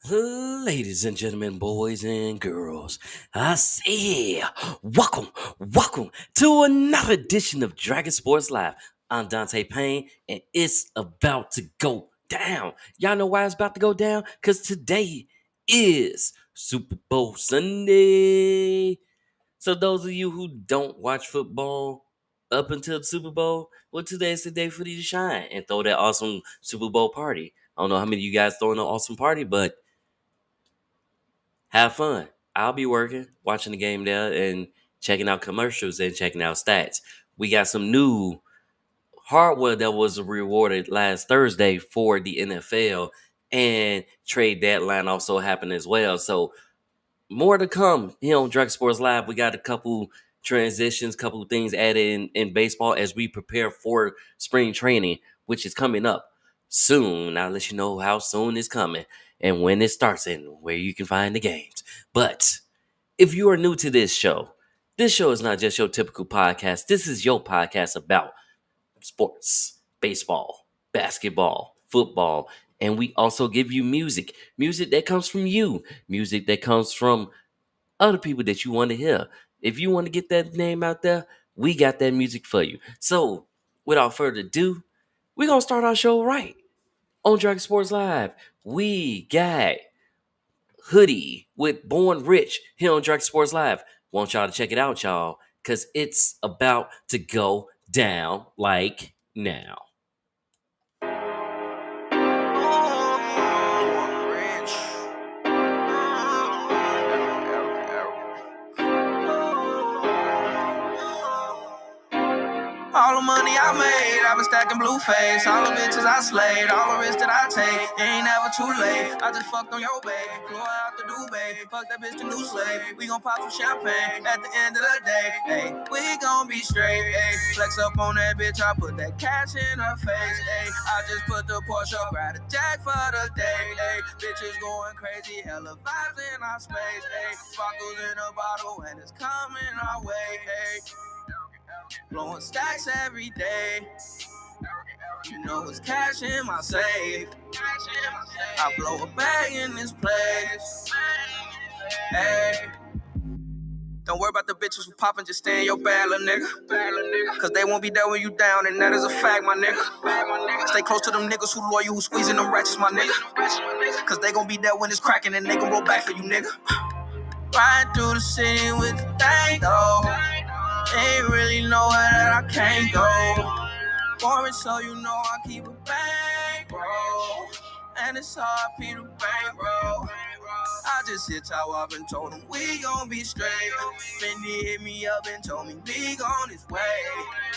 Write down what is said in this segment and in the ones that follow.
Ladies and gentlemen, boys and girls, I say, welcome to another edition of Dragon Sports Live. I'm Dante Payne, and it's about to go down. Y'all know why it's about to go down? Because today is Super Bowl Sunday. So those of you who don't watch football up until the Super Bowl, well, today's the day for you to shine and throw that awesome Super Bowl party. I don't know how many of you guys throwing an awesome party, but have fun. I'll be working, watching the game there, and checking out commercials and checking out stats. We got some new hardware that was rewarded last Thursday for the NFL, and trade deadline also happened as well. So more to come here on Drug Sports Live. We got a couple transitions, couple things added in baseball as we prepare for spring training, which is coming up soon. I'll let you know how soon it's coming and when it starts and where you can find the games. But if you are new to this show is not just your typical podcast. This is your podcast about sports, baseball, basketball, football, and we also give you music that comes from you, music that comes from other people that you want to hear. If you want to get that name out there, we got that music for you. So, without further ado, we're going to start our show right on Dragon Sports Live. We got Hoodie with Born Rich here on Dragon Sports Live. Want y'all to check it out, y'all, because it's about to go down like now. All the money I made, I been stacking blue face. All the bitches I slayed, all the risks that I take. It ain't never too late. I just fucked on your baby, flew out to Dubai. Fuck that bitch, the new slave. We gon' pop some champagne at the end of the day. Hey, we gon' be straight. Hey, flex up on that bitch, I put that cash in her face. Hey, I just put the Porsche up, ride a jack for the day. Hey, bitches going crazy, hella vibes in our space. Hey, sparkles in a bottle and it's coming our way. Hey. Blowing stacks every day. You know it's cash in my safe. I blow a bag in this place. Hey. Don't worry about the bitches who poppin', just stay in your bag, little nigga. Cause they won't be there when you down, and that is a fact, my nigga. Stay close to them niggas who loyal, who squeezing them ratchets, my nigga. Cause they gon' be there when it's crackin', and they gon' roll back for you, nigga. Riding through the city with the thing, though. Ain't really nowhere that I can't go. Boring, so you know I keep a bankroll. And it's hard, Peter bankroll. I just hit Tower up and told him we gon' be straight. Fendi hit me up and told me we on his way.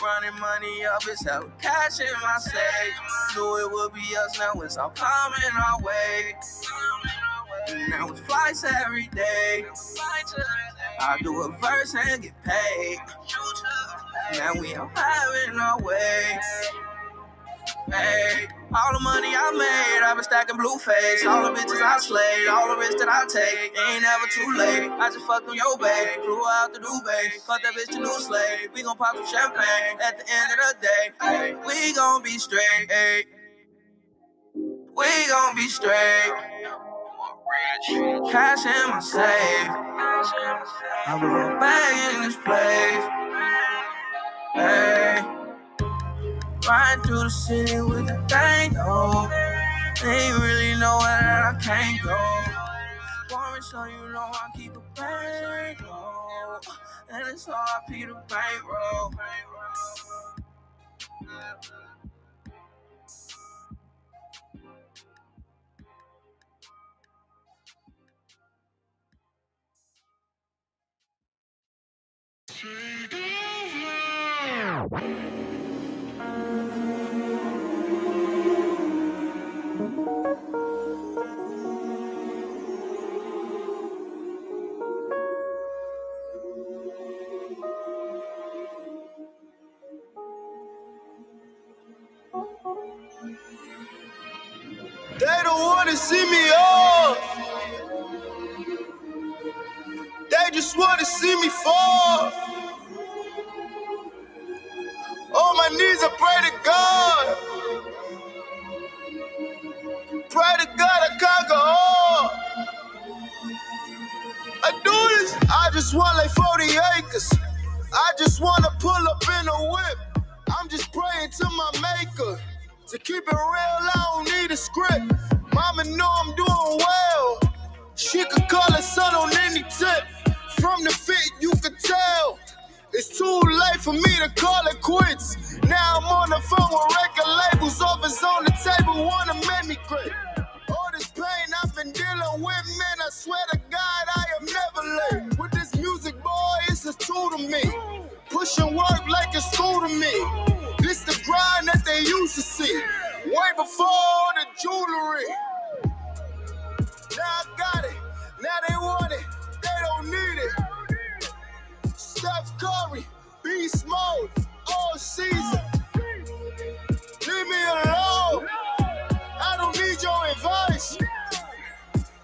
Running money up, it's hella cash in my safe. Knew it would be us, now it's all coming our way. Now it's flights every day. I do a verse and get paid. Now we all having our way. Hey, all the money I made, I been stacking blue face. All the bitches I slayed, all the risks that I take. Ain't never too late. I just fucked on your babe, flew out to Dubai. Fuck that bitch, the new slave. We gon' pop some champagne at the end of the day. Hey, we gon' be straight. Hey, we gon' be straight. Cash in my safe. I blew a bag in this place. Hey, riding through the city with the thing, though. Ain't really nowhere that I can't go. Boring, so you know I keep a bankroll. And it's hard, Peter bankroll. They don't wanna see me up. They just wanna see me fall. On my knees, I pray to God. Pray to God I conquer all. just want like 40 acres. I just wanna pull up in a whip. I'm just praying to my maker. To keep it real, I don't need a script. Mama know I'm doing well. She could call her son on any tip. From the fit, you could tell. It's too late for me to call it quits. Now I'm on the phone with record labels. Offers on the table, wanna make me quit. All this pain I've been dealing with, man, I swear to God, I am never late. With this music, boy, it's a tool to me. Pushing work like a school to me. This the grind that they used to see. Way before the jewelry. Now I got it. Now they want it. They don't need it. Steph Curry, beast mode, all season. Leave me alone. I don't need your advice.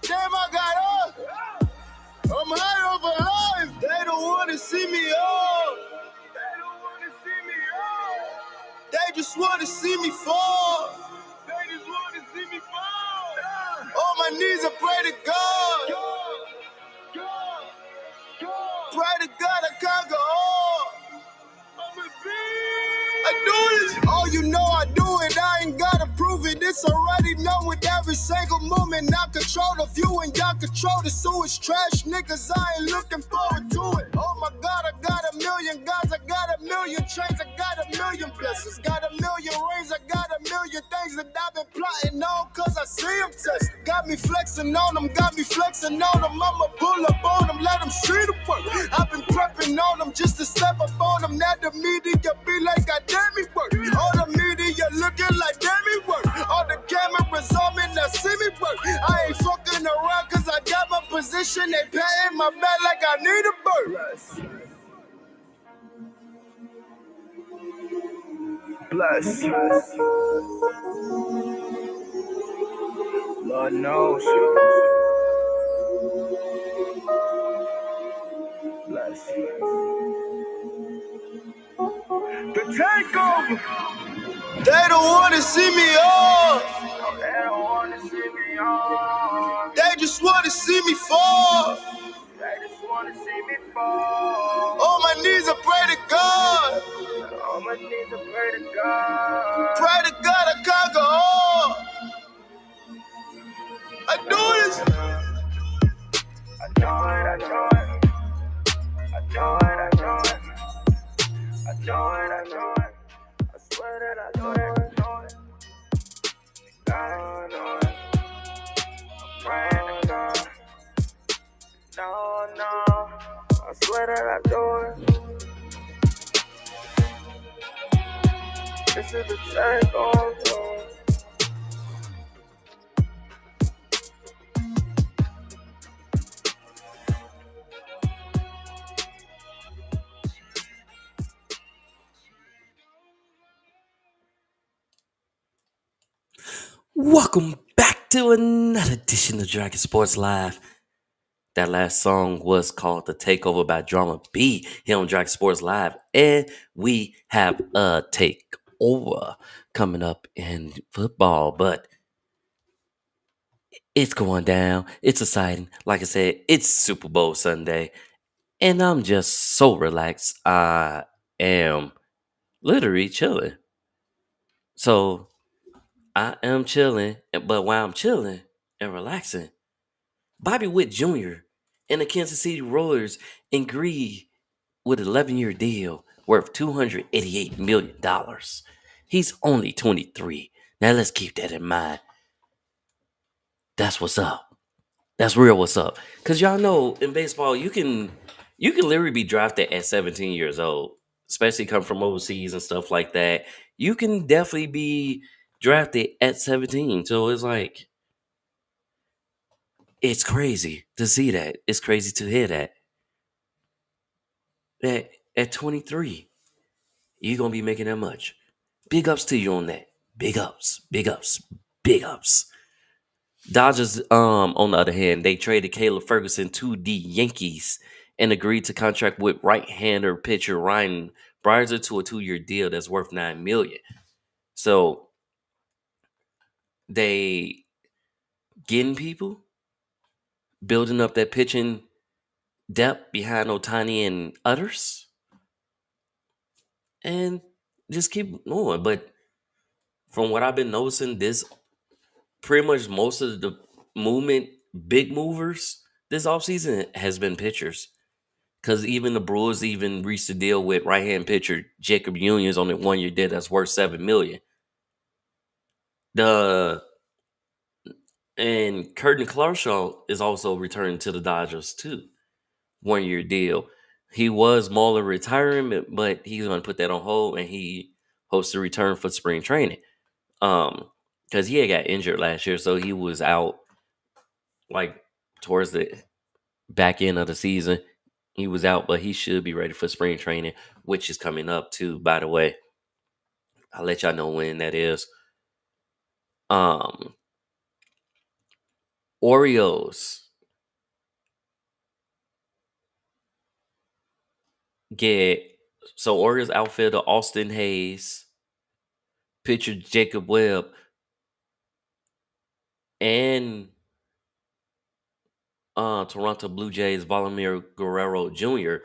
Damn, I got up. I'm high over life. They don't want to see me up. They don't want to see me up. They just want to see me fall. They just want to see me fall. On my knees, I pray to God. Pray to God I conquer all. I do this. All you know I do it. I ain't gotta prove it. It's already known with every single movement. I control the view and y'all control the sewage. Trash niggas, I ain't looking forward to it. Oh my God, I got a million guys. I got a million chains. I got a million blessings. Got a million rings. I got a million things that I've been plotting on. Cause I see them test. Got me flexing on them. Got me flexing on them. I'ma pull up on them. Let them see the work. I've been prepping on them just to step up on them. Now the media be like, God damn me work. All the media looking like damn me work. All the cameras on me, now see me work. I ain't fucking around cause I got my position. They patting my back like I need a bird. Bless. Lord knows you. Bless. The takeover. They don't want to see me up. No, they don't want to see me up. They just want to see me fall. They just want to see me fall. On my knees, I pray to God. On my knees, I pray to God. Pray to God, I conquer all. I do this. I know it, I know it. I know it, I know it. I know it, I know it. I swear that I know it, I know it. I know it. I'm praying to God. No, no. I swear that I do it. This is the takeover. Welcome back to another edition of Dragon Sports Live. That last song was called The Takeover by Drama B here on Dragon Sports Live. And we have a takeover coming up in football, but it's going down. It's exciting. Like I said, it's Super Bowl Sunday. And I'm just so relaxed. I am literally chilling. So I am chilling, but while I'm chilling and relaxing, Bobby Witt Jr. and the Kansas City Royals agreed with an 11-year deal worth $288 million. He's only 23. Now let's keep that in mind. That's what's up. That's real what's up. Cause y'all know in baseball you can literally be drafted at 17 years old, especially come from overseas and stuff like that. You can definitely be drafted at 17. So it's like it's crazy to see that. It's crazy to hear that. That at 23, you're gonna be making that much. Big ups to you on that. Big ups, big ups, big ups. Dodgers, on the other hand, they traded Caleb Ferguson to the Yankees and agreed to contract with right-hander pitcher Ryan Brasier to a 2-year deal that's worth $9 million. So they getting people, building up that pitching depth behind Otani and others, and just keep going. But from what I've been noticing, this pretty much most of the movement, big movers this offseason has been pitchers. Because even the Brewers even reached a deal with right hand pitcher Jacob Unions on a 1 year deal that's worth $7 million. The and Curtin Kershaw is also returning to the Dodgers too, 1 year deal. He was Muller retirement, but he's going to put that on hold, and he hopes to return for spring training. Because he had got injured last year, so he was out like towards the back end of the season. He was out, but he should be ready for spring training, which is coming up too. By the way, I'll let y'all know when that is. Um, Orioles get Orioles outfielder Austin Hayes, pitcher Jacob Webb, and Toronto Blue Jays Vladimir Guerrero Jr.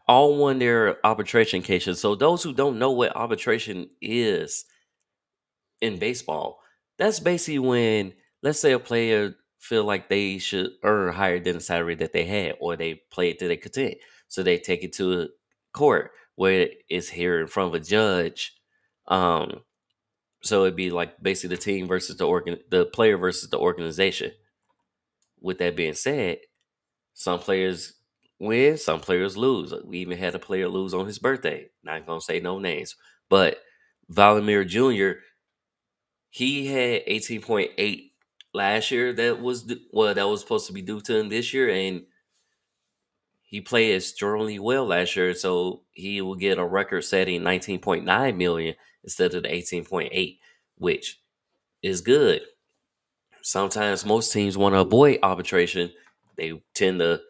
all won their arbitration cases. So those who don't know what arbitration is in baseball, that's basically when, let's say, a player feel like they should earn higher than the salary that they had, or they play it to their content, so they take it to a court where it's here in front of a judge. Um, so it'd be like basically the team versus the player versus the organization. With that being said, some players win, some players lose. We even had a player lose on his birthday. Not gonna say no names, but Vladimir Jr. He had 18.8 last year. That was supposed to be due to him this year, and he played extremely well last year. So he will get a record-setting 19.9 million instead of the 18.8, which is good. Sometimes most teams want to avoid arbitration. They tend to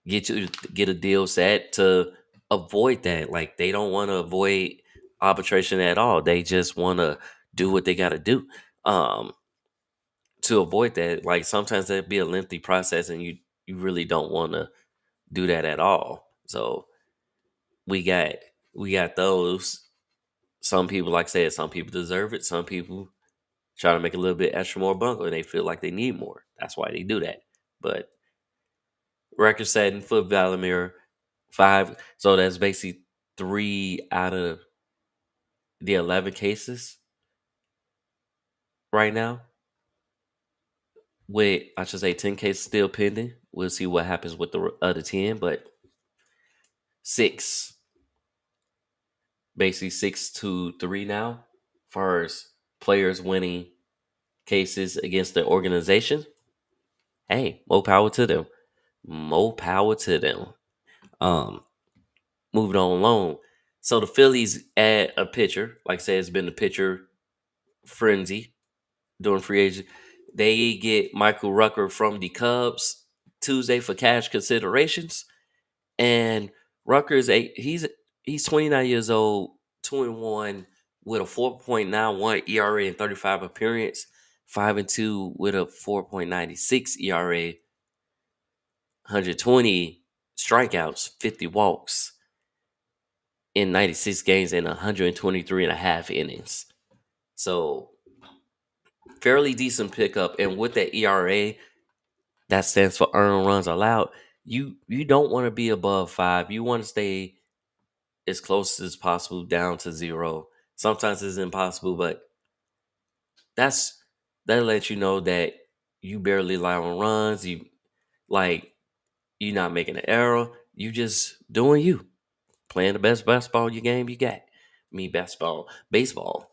get a deal set to avoid that. Like, they don't want to avoid arbitration at all. They just want to do what they got to do um, to avoid that. Like, sometimes that'd be a lengthy process, and you really don't want to do that at all. So we got we got those. Some people, like I said, some people deserve it. Some people try to make a little bit extra more bunk, and they feel like they need more. That's why they do that. But record setting for Vladimir, five. So that's basically 3 out of the 11 cases right now. With, I should say, 10 cases still pending. We'll see what happens with the other 10, but six, basically 6-3 now, far as players winning cases against the organization. Hey, more power to them. More power to them. Um, Moving on along. So the Phillies add a pitcher. Like I said, it's been the pitcher frenzy during free agent. They get Michael Rucker from the Cubs Tuesday for cash considerations. And Rucker is he's 29 years old, 2-1 with a 4.91 ERA and 35 appearance, 5-2 with a 4.96 ERA, 120 strikeouts, 50 walks in 96 games and 123 and a half innings. So fairly decent pickup. And with that ERA, that stands for earned runs allowed. You don't want to be above 5. You want to stay as close as possible down to 0. Sometimes it's impossible, but that's that lets you know that you barely allow on runs. Like you're not making an error. You just doing you, playing the best basketball game you got. Baseball.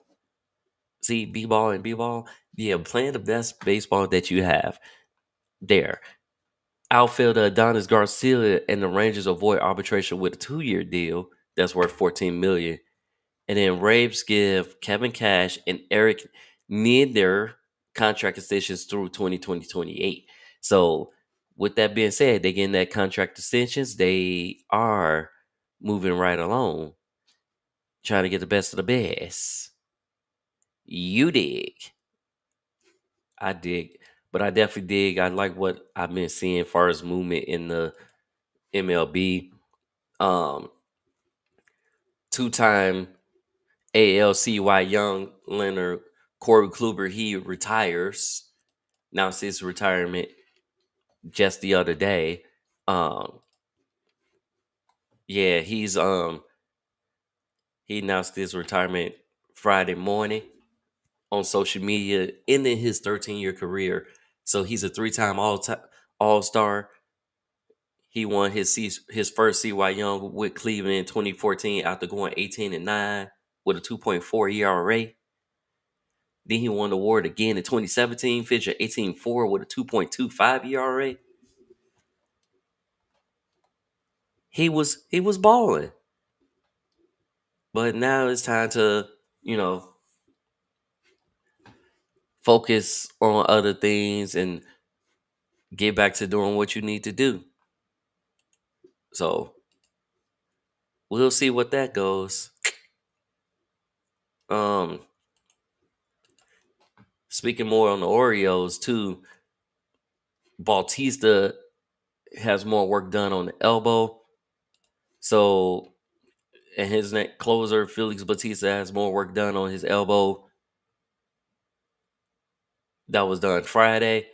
See, b-ball and b-ball. Yeah, playing the best baseball that you have there. Outfielder Adonis Garcia and the Rangers avoid arbitration with a 2 year deal that's worth $14 million. And then Braves give Kevin Cash and Eric Nieder contract extensions through 2028. So, with that being said, they getting that contract extensions. They are moving right along, trying to get the best of the best. You dig. I dig. But I definitely dig. I like what I've been seeing as far as movement in the MLB. Um, Two-time ALCY Young Leonard Corey Kluber, he retires. Announced his retirement just the other day. Um, yeah, he announced his retirement Friday morning on social media, ending his 13-year career. So he's a three-time All-Star. He won his first CY Young with Cleveland in 2014 after going 18-9 with a 2.4 ERA. Then he won the award again in 2017, finished 18-4 with a 2.25 ERA. He was balling. But now it's time to, focus on other things and get back to doing what you need to do. So we'll see what that goes. Um, Speaking more on the Orioles too, Bautista has more work done on the elbow. So, and his next closer, Felix Bautista, has more work done on his elbow. That was done Friday.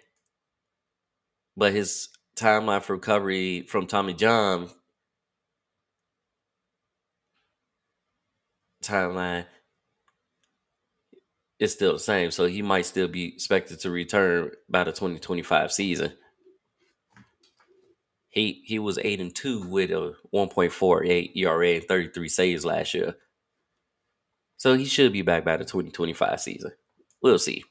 But his timeline for recovery from Tommy John timeline is still the same. So he might still be expected to return by the 2025 season. He was 8-2 with a 1.48 ERA and 33 saves last year. So he should be back by the 2025 season. We'll see.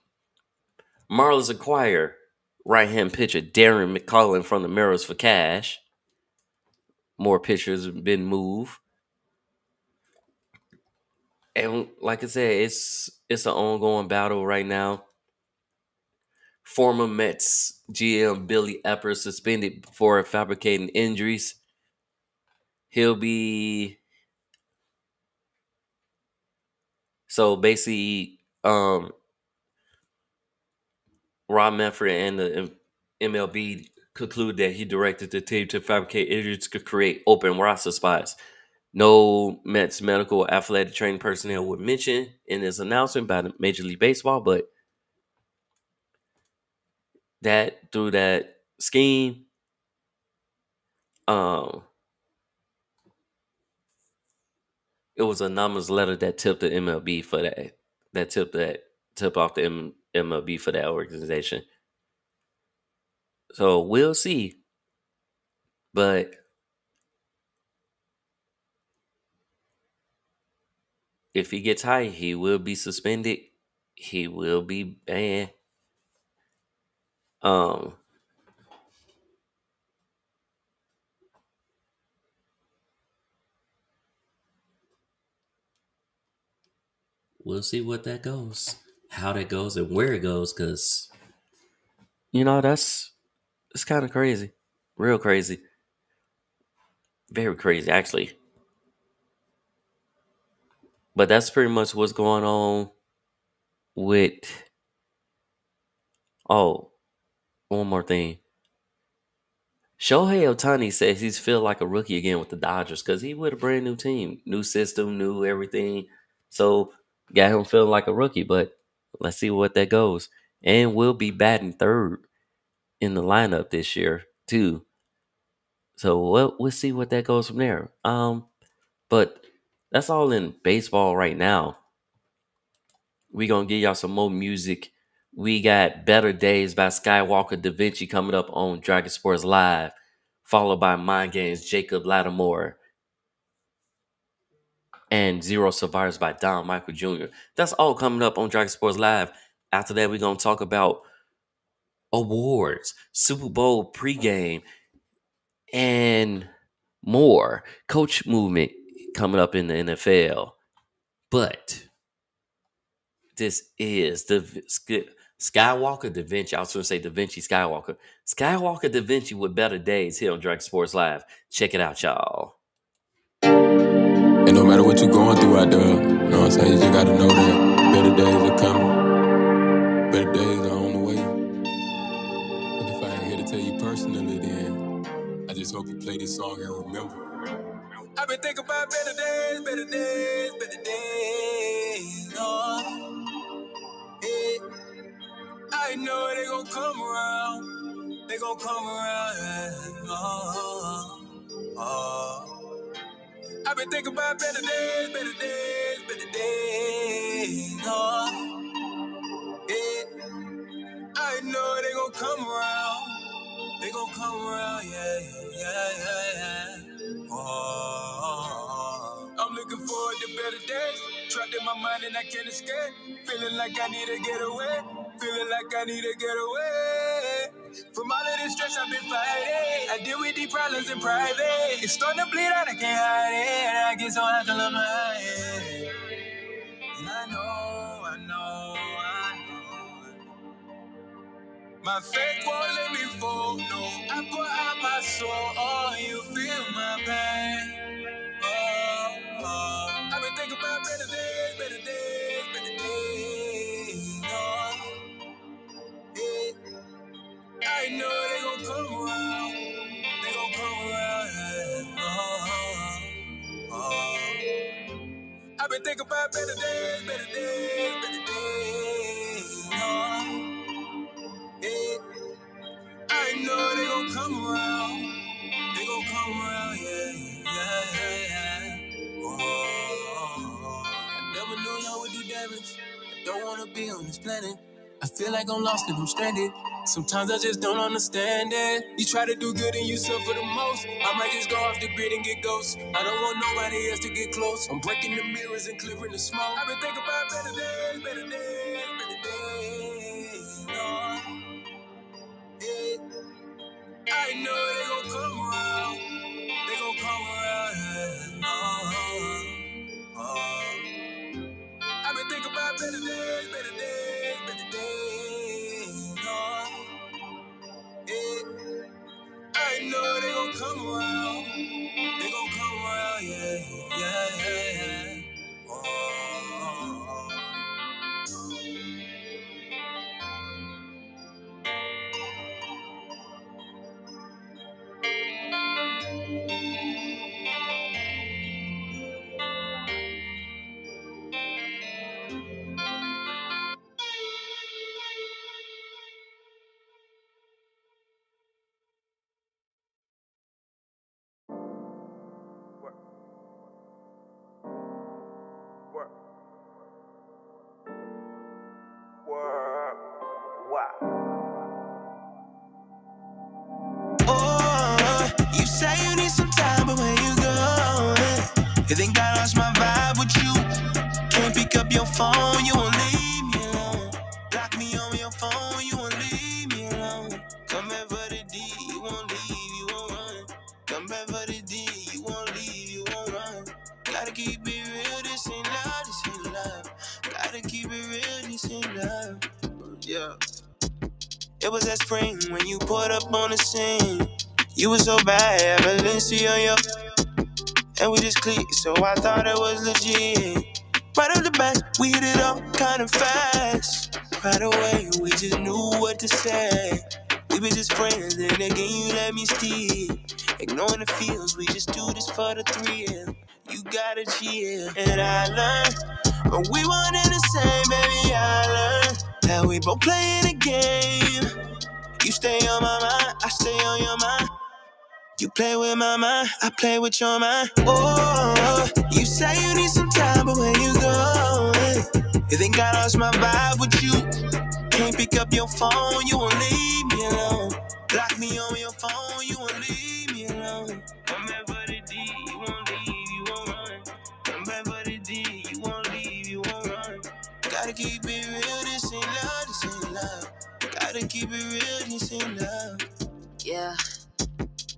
Marlins acquire right-hand pitcher Darren McCullum from the Mariners for cash. More pitchers have been moved. And like I said, it's an ongoing battle right now. Former Mets GM Billy Epper suspended for fabricating injuries. He'll be so basically Rob Manfred and the MLB conclude that he directed the team to fabricate injuries to create open roster spots. No Mets medical or athletic training personnel were mentioned in this announcement by the Major League Baseball, but that through that scheme, it was an anonymous letter that tipped the MLB for that. Tip off the MLB for that organization. So we'll see. But if he gets high, he will be suspended. He will be banned. We'll see what that goes, how that goes, and where it goes, because it's kind of crazy, real crazy, very crazy actually. But that's pretty much what's going on with. Oh, one more thing. Shohei Ohtani says he's feel like a rookie again with the Dodgers because he with a brand new team, new system, new everything. So got him feeling like a rookie. But let's see what that goes. And we'll be batting third in the lineup this year too. So we'll see what that goes from there. But that's all in baseball right now. We gonna give y'all some more music. We got Better Days by Skywalker Da Vinci coming up on Dragon Sports Live, followed by Mind Games, Jacob Lattimore, and Zero Survivors by Don Michael Jr. That's all coming up on Dragon Sports Live. After that, we're gonna talk about awards, Super Bowl pregame, and more. Coach movement coming up in the NFL. But this is the Skywalker Da Vinci. I was going to say Da Vinci Skywalker. Skywalker Da Vinci with Better Days here on Dragon Sports Live. Check it out, y'all. And no matter what you're going through out there, you know what I'm saying? You just got to know that better days are coming. Better days are on the way. so I can play this song and remember. I've been thinking about better days, better days, better days. Oh, yeah. I know they gon' come around. They gon' come around. Yeah. Oh, oh. I've been thinking about better days, better days, better days. Oh, yeah. I know they gon' come around. They gon' come around, yeah, yeah, yeah, yeah. Oh, I'm looking forward to better days. Trapped in my mind and I can't escape. Feeling like I need to get away. Feeling like I need to get away. From all of this stress I've been fighting. I deal with these problems in private. It's starting to bleed out, I can't hide it. I get so hot to love my head. And I know. My faith won't let me fall, no. I pour out my soul, oh, you feel my pain. Oh, oh. I've been thinking about better days, better days, better days. Oh, yeah. I know they gon' come around. They gon' come around, yeah. Oh, oh. I've been thinking about better days, better days, better days. Oh, yeah. I know they gon' come around. They gon' come around, yeah, yeah, yeah, yeah. Oh, I never knew love would do damage. I don't wanna be on this planet. I feel like I'm lost and I'm stranded. Sometimes I just don't understand it. You try to do good and you suffer the most. I might just go off the grid and get ghosts. I don't want nobody else to get close. I'm breaking the mirrors and clearing the smoke. I've been thinking about better days, better days, better days. Oh, yeah. I know they gon' come around. They gon' come around, yeah. Oh. I've been thinking about better days, better days, better days. Oh, yeah. I know they gon' come around. They gon' come around, yeah, yeah, yeah, yeah. Oh. Oh, you say you need some time, but where you going? You think I lost my vibe with you? Can't pick up your phone, you won't leave me alone. Block me on your phone, you won't leave me alone. Come back for the D, you won't leave, you won't run. Come back for the D, you won't leave, you won't run. Gotta keep it real, this ain't love, this ain't love. Gotta keep it real, this ain't love. Yeah. It was that spring when you pulled up on the scene. You was so bad, Valencia on your. And we just clicked, so I thought it was legit. Right off the bat, we hit it up kinda fast. Right away, we just knew what to say. We been just friends, and again you let me steal. Ignoring the feels, we just do this for the thrill. You gotta chill, and I learned, but we weren't in the same, baby. I learned that we both playing a game. You stay on my mind, I stay on your mind. You play with my mind, I play with your mind. Oh, you say you need some time, but where you going? You think I lost my vibe with you? Can't pick up your phone, you won't leave me alone. Block me on your phone, you won't leave me alone. Come back for the D, you won't leave, you won't run. Come back for the D, you won't leave, you won't run. Gotta keep it real, this ain't love, this ain't love. Gotta keep it real, this ain't love. Yeah.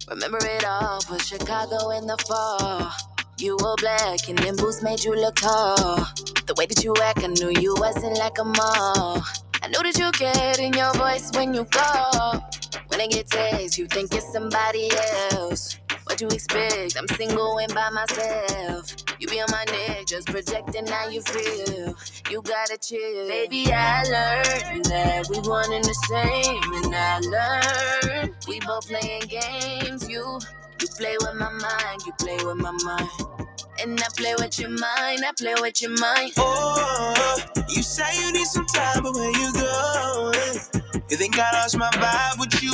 Remember it all, was Chicago in the fall. You were black and them boots made you look tall. The way that you act, I knew you wasn't like a mall. I knew that you cared in your voice when you call. When I get text, you think it's somebody else. What you expect? I'm single and by myself. You be on my neck, just projecting how you feel. You gotta chill. Baby, I learned that we one and the same. And I learned we both playing games. You You play with my mind, you play with my mind. And I play with your mind, I play with your mind. Oh, you say you need some time, but where you going? You think I lost my vibe with you?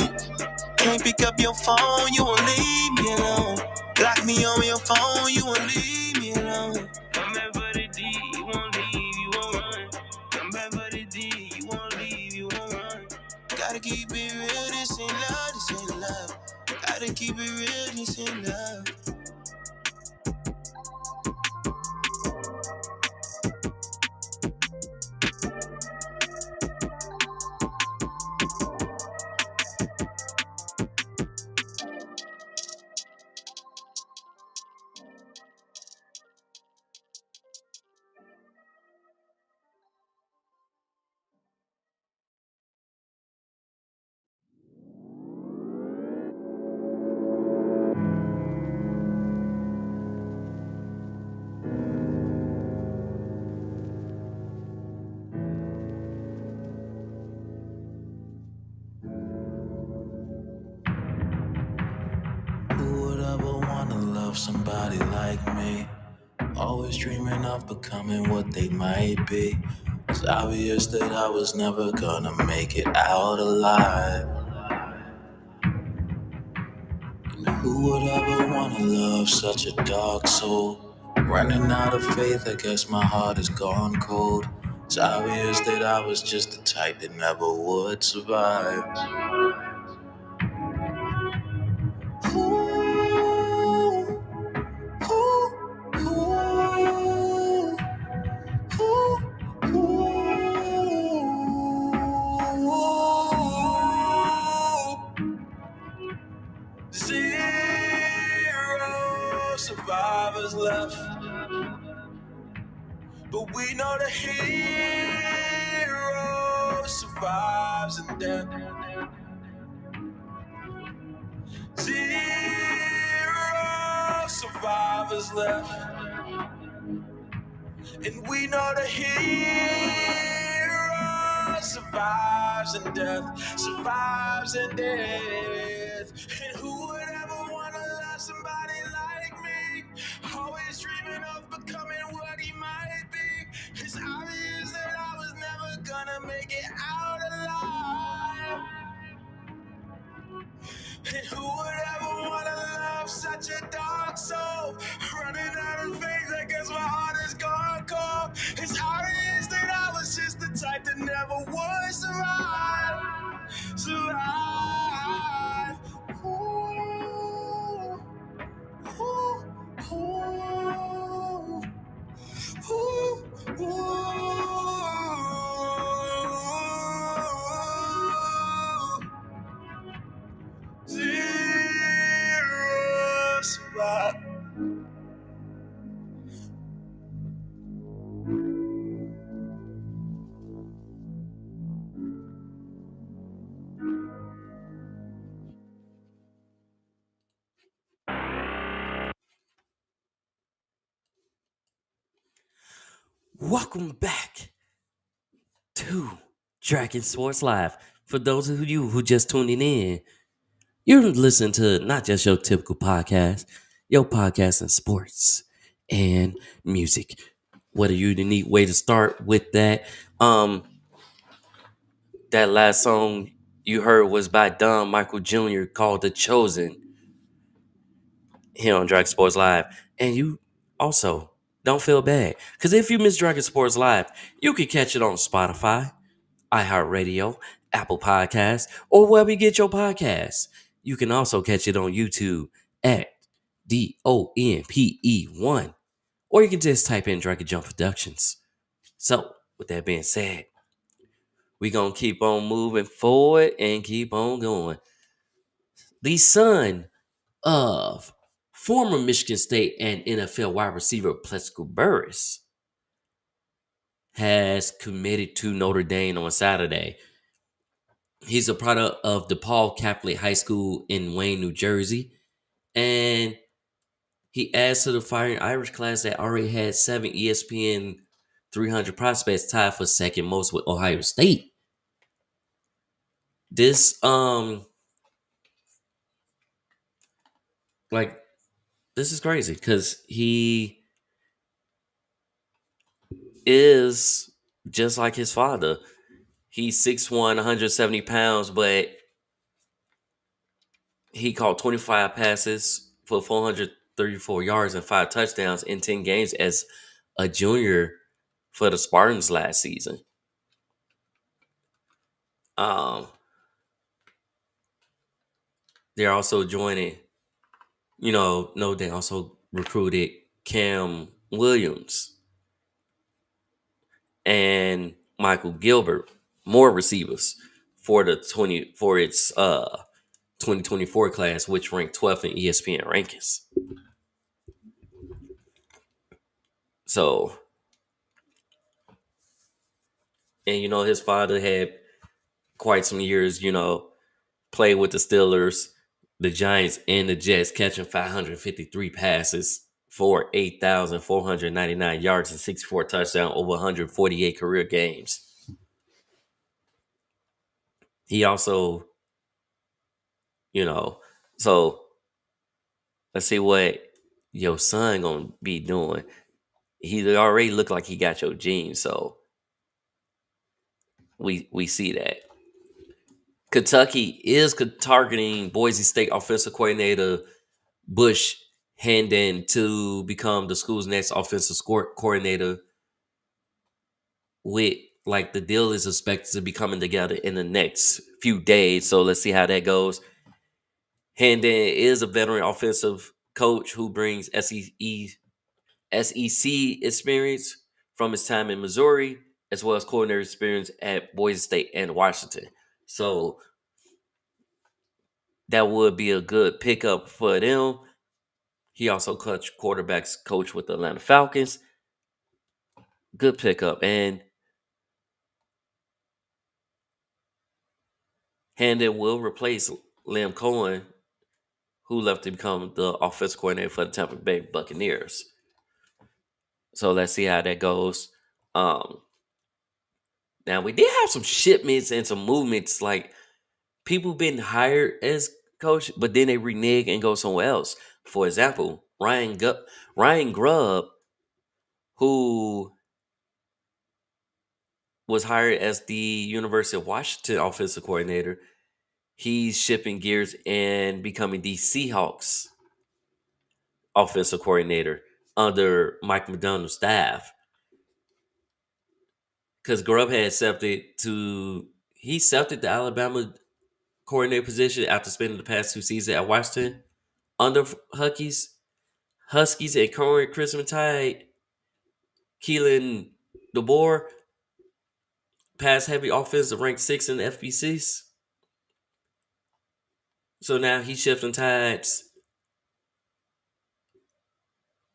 Can't pick up your phone, you won't leave me alone. Block me on your phone, you won't leave me alone. Come back for the D, you won't leave, you won't run. Come back for the D, you won't leave, you won't run. Gotta keep it real, this ain't love, this ain't love. Gotta keep it real, this ain't love. Who would ever wanna love somebody like me? Always dreaming of becoming what they might be. It's obvious that I was never gonna make it out alive. And who would ever wanna love such a dark soul? Running out of faith, I guess my heart is gone cold. It's obvious that I was just the type that never would survive. Ooh, ooh, ooh. Zero survivors left, but we know the hero survives in death. Zero survivors left, and we know the hero survives in death, survives in death. And who would ever wanna love somebody like me? Always dreaming of becoming what he might be. It's obvious that I was never gonna make it out alive. And who would ever wanna love such a dark soul? Running out of faith, I guess my heart is gone cold. It's obvious that I was just the type that never would survive. Survive. Ooh, ooh, ooh, ooh, ooh. Zero spot. Welcome back to Dragon Sports Live. For those of you who just tuning in, you're listening to not just your typical podcast, your podcast in sports and music. What a unique way to start with that. That last song you heard was by Don Michael Jr. called The Chosen here on Dragon Sports Live. And you also don't feel bad. Because if you miss Dragon Sports Live, you can catch it on Spotify, iHeartRadio, Apple Podcasts, or wherever you get your podcasts. You can also catch it on YouTube at DONPE1. Or you can just type in Dragon Jump Productions. So, with that being said, we're going to keep on moving forward and keep on going. The son of former Michigan State and NFL wide receiver Plexico Burris has committed to Notre Dame on Saturday. He's a product of DePaul Catholic High School in Wayne, New Jersey, and he adds to the Fighting Irish class that already had 7 ESPN 300 prospects, tied for second most with Ohio State. This Like, this is crazy because he is just like his father. He's 6'1", 170 pounds, but he caught 25 passes for 434 yards and 5 touchdowns in 10 games as a junior for the Spartans last season. Um, they're also joining, no, they also recruited Cam Williams and Michael Gilbert, more receivers for the 2024 class, which ranked 12th in ESPN rankings. So, and his father had quite some years, played with the Steelers, the Giants, and the Jets, catching 553 passes for 8,499 yards and 64 touchdowns over 148 career games. He also, so let's see what your son gonna be doing. He already looked like he got your genes, so we see that. Kentucky is targeting Boise State offensive coordinator Bush Hendon to become the school's next offensive coordinator. With like the deal is expected to be coming together in the next few days, so let's see how that goes. Hendon is a veteran offensive coach who brings SEC experience from his time in Missouri, as well as coordinator experience at Boise State and Washington. So that would be a good pickup for them. He also quarterbacks coach with the Atlanta Falcons. Good pickup. And Hendon will replace Liam Cohen, who left to become the offensive coordinator for the Tampa Bay Buccaneers. So let's see how that goes. Now we did have some shipments and some movements, like people been hired as coach, but then they renege and go somewhere else. For example, Ryan Grubb, who was hired as the University of Washington offensive coordinator, he's shipping gears and becoming the Seahawks offensive coordinator under Mike McDonald's staff. Because Grubb had accepted the Alabama coordinator position after spending the past 2 seasons at Washington under Huskies and current Christmas Tide, Keelan DeBoer, pass heavy offense ranked 6th in the FBCs. So now he's shifting tides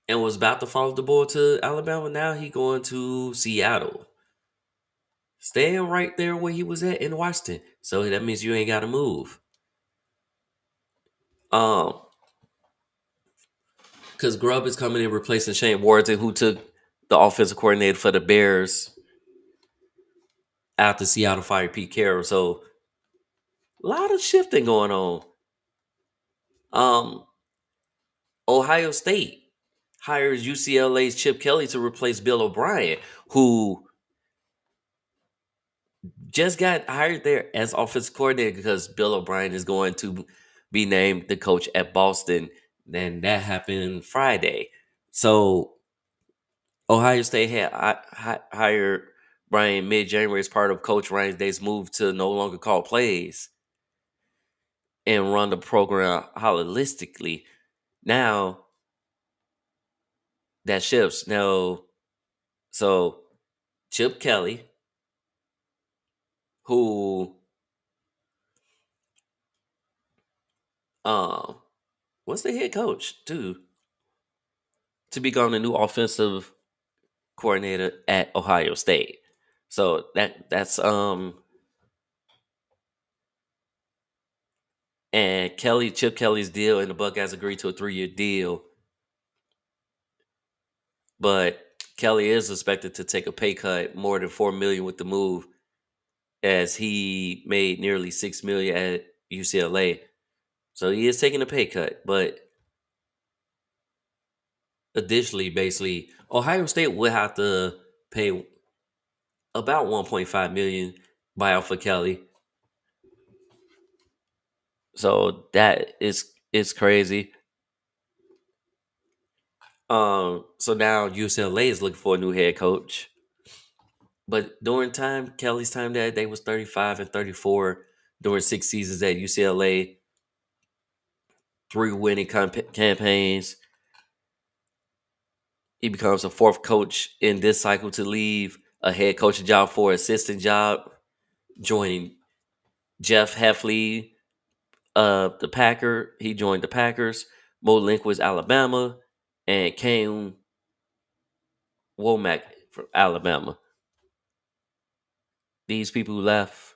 and was about to follow DeBoer to Alabama. Now he going to Seattle, staying right there where he was at in Washington. So that means you ain't got to move. Because Grubb is coming in replacing Shane Warrington, who took the offensive coordinator for the Bears after Seattle fired Pete Carroll. So a lot of shifting going on. Ohio State hires UCLA's Chip Kelly to replace Bill O'Brien, who just got hired there as offensive coordinator because Bill O'Brien is going to be named the coach at Boston. And that happened Friday. So Ohio State had hired Brian mid-January as part of Coach Ryan Day's move to no longer call plays and run the program holistically. Now that shifts. So Chip Kelly, who what's the head coach too, to become the new offensive coordinator at Ohio State. So that's and Chip Kelly's deal, and the Buckeyes agreed to a 3-year deal. But Kelly is expected to take a pay cut, more than $4 million with the move, as he made nearly $6 million at UCLA. So he is taking a pay cut, but Additionally, basically, Ohio State would have to pay about 1.5 million buyout for Kelly. So that is crazy. So now UCLA is looking for a new head coach. But during Kelly's time there, they was 35 and 34 during 6 seasons at UCLA, three winning campaigns. He becomes a fourth coach in this cycle to leave a head coaching job for an assistant job, joining Jeff Heffley, the Packer. He joined the Packers. Mo Lindquist, Alabama, and Kane Womack from Alabama. These people who left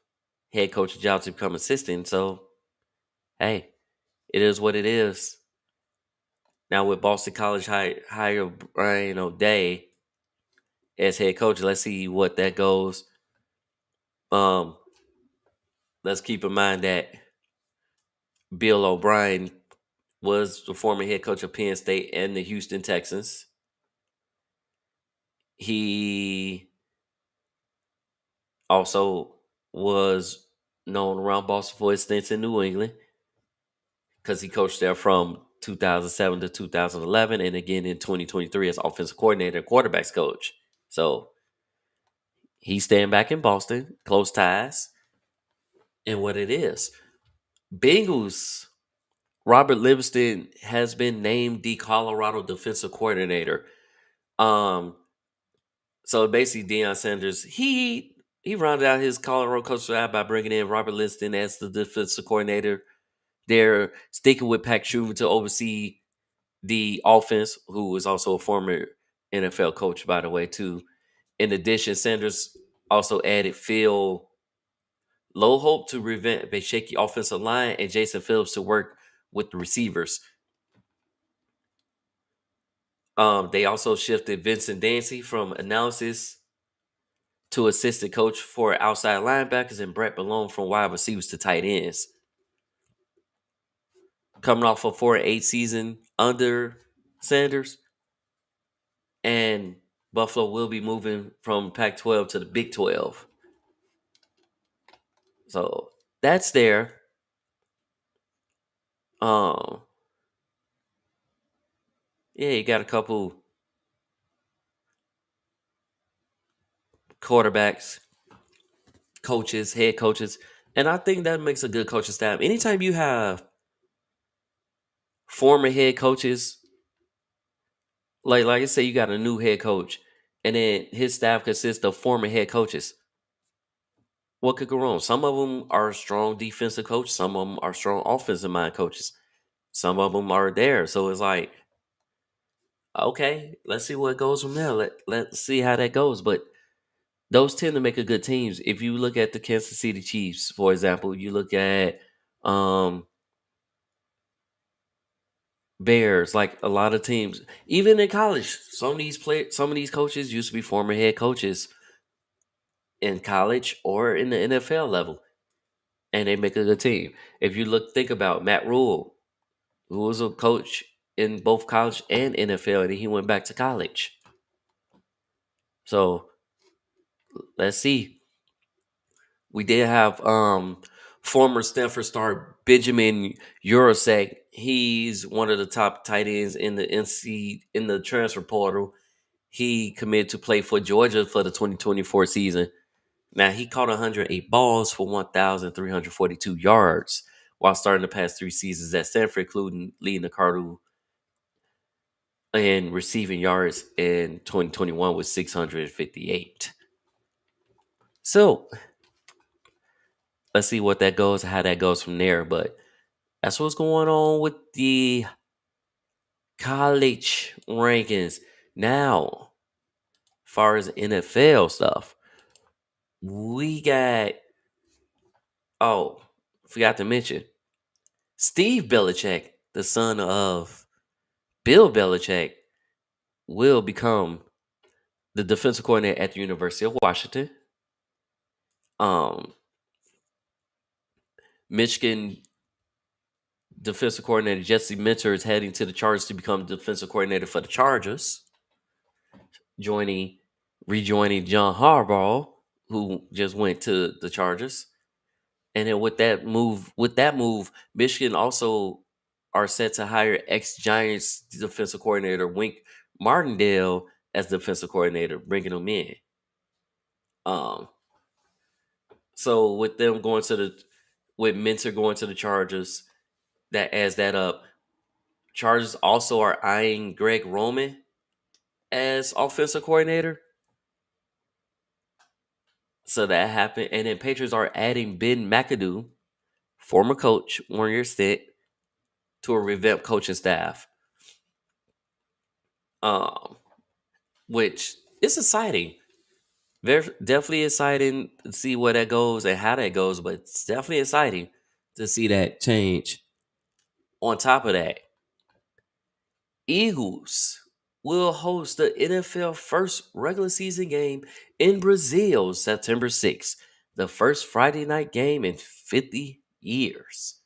head coaching jobs to become assistant. So, hey, it is what it is. Now with Boston College hire Brian O'Day as head coach, let's see what that goes. Um, let's keep in mind that Bill O'Brien was the former head coach of Penn State and the Houston Texans. He also was known around Boston for his stints in New England because he coached there from 2007 to 2011 and again in 2023 as offensive coordinator and quarterbacks coach. So he's staying back in Boston, close ties, and what it is. Bengals, Robert Livingston has been named the Colorado defensive coordinator. So basically Deion Sanders, he rounded out his Colorado coach staff by bringing in Robert Livingston as the defensive coordinator. They're sticking with Pat Shurmur to oversee the offense, who is also a former NFL coach, by the way, too. In addition, Sanders also added Phil Lowhope to revamp a shaky offensive line and Jason Phillips to work with the receivers. They also shifted Vincent Dancy from analysis to assistant coach for outside linebackers and Brett Malone from wide receivers to tight ends. Coming off a 4-8 season under Sanders, and Buffalo will be moving from Pac-12 to the Big 12. So that's there. Um, yeah, you got a couple quarterbacks, coaches, head coaches, and I think that makes a good coaching staff. Anytime you have former head coaches, like I say, you got a new head coach, and then his staff consists of former head coaches. What could go wrong? Some of them are strong defensive coaches. Some of them are strong offensive mind coaches. Some of them are there. So it's like, okay, let's see what goes from there. Let's see how that goes. But those tend to make a good teams. If you look at the Kansas City Chiefs, for example, you look at Bears, like a lot of teams, even in college, some of these coaches used to be former head coaches in college or in the NFL level, and they make a good team. If you think about Matt Rule, who was a coach in both college and NFL, and he went back to college. So let's see. We did have former Stanford star Benjamin Urasek. He's one of the top tight ends in the transfer portal. He committed to play for Georgia for the 2024 season. Now he caught 108 balls for 1,342 yards while starting the past 3 seasons at Stanford, including leading the Cardinals in receiving yards in 2021 with 658. So let's see what that goes, how that goes from there. But that's what's going on with the college rankings. Now, as far as NFL stuff, we got, forgot to mention, Steve Belichick, the son of Bill Belichick, will become the defensive coordinator at the University of Washington. Michigan defensive coordinator Jesse Minter is heading to the Chargers to become defensive coordinator for the Chargers, rejoining John Harbaugh, who just went to the Chargers. And then with that move, Michigan also are set to hire ex-Giants defensive coordinator Wink Martindale as defensive coordinator, bringing him in. Um, so with Minter going to the Chargers, that adds that up. Chargers also are eyeing Greg Roman as offensive coordinator. So that happened. And then Patriots are adding Ben McAdoo, former coach, 1 year stint, to a revamped coaching staff. Um, which is exciting. Very definitely exciting to see where that goes and how that goes, but it's definitely exciting to see that change. On top of that, Eagles will host the NFL first regular season game in Brazil September 6th, the first Friday night game in 50 years.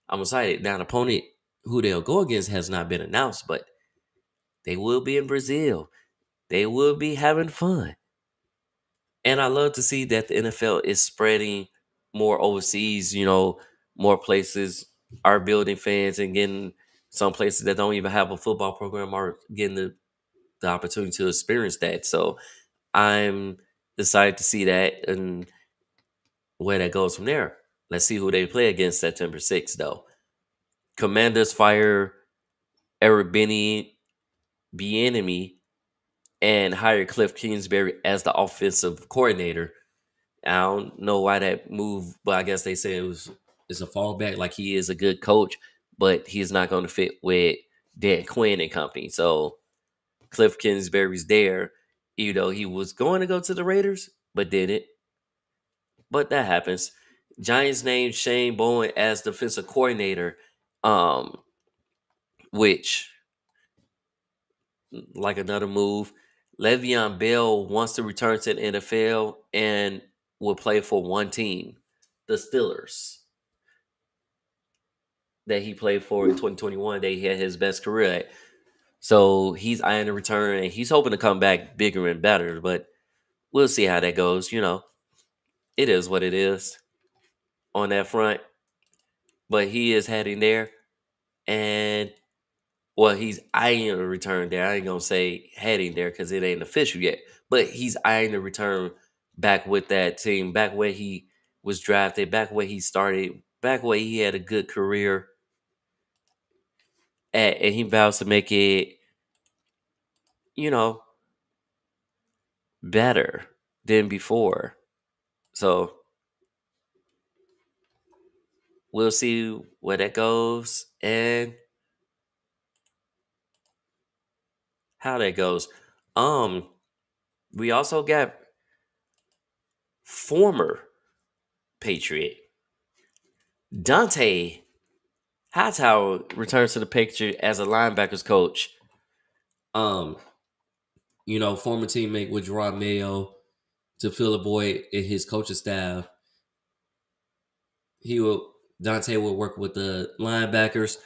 I'm excited. Now, the opponent who they'll go against has not been announced, but they will be in Brazil. They will be having fun. And I love to see that the NFL is spreading more overseas, more places are building fans and getting some places that don't even have a football program are getting the opportunity to experience that. So I'm excited to see that and where that goes from there. Let's see who they play against September 6th, though. Commanders fire Eric Bieniemy and hire Cliff Kingsbury as the offensive coordinator. I don't know why that move, but I guess they say it's a fallback. Like, he is a good coach, but he's not going to fit with Dan Quinn and company. So Cliff Kingsbury's there, even though he was going to go to the Raiders, but didn't. But that happens. Giants named Shane Bowen as defensive coordinator, um, which, like another move, Le'Veon Bell wants to return to the NFL and will play for one team, the Steelers, that he played for in 2021, that he had his best career at. So he's eyeing a return, and he's hoping to come back bigger and better, but we'll see how that goes. It is what it is on that front. But he is heading there, and well, he's eyeing a return there. I ain't gonna say heading there because it ain't official yet, but he's eyeing a return back with that team, back where he was drafted, back where he started, back where he had a good career at, and he vows to make it, you know, better than before. So we'll see where that goes and how that goes. Um, we also got former Patriot Dante Hightower returns to the picture as a linebackers coach. Um, former teammate with Gerard Mayo to fill a void in his coaching staff. Dante will work with the linebackers,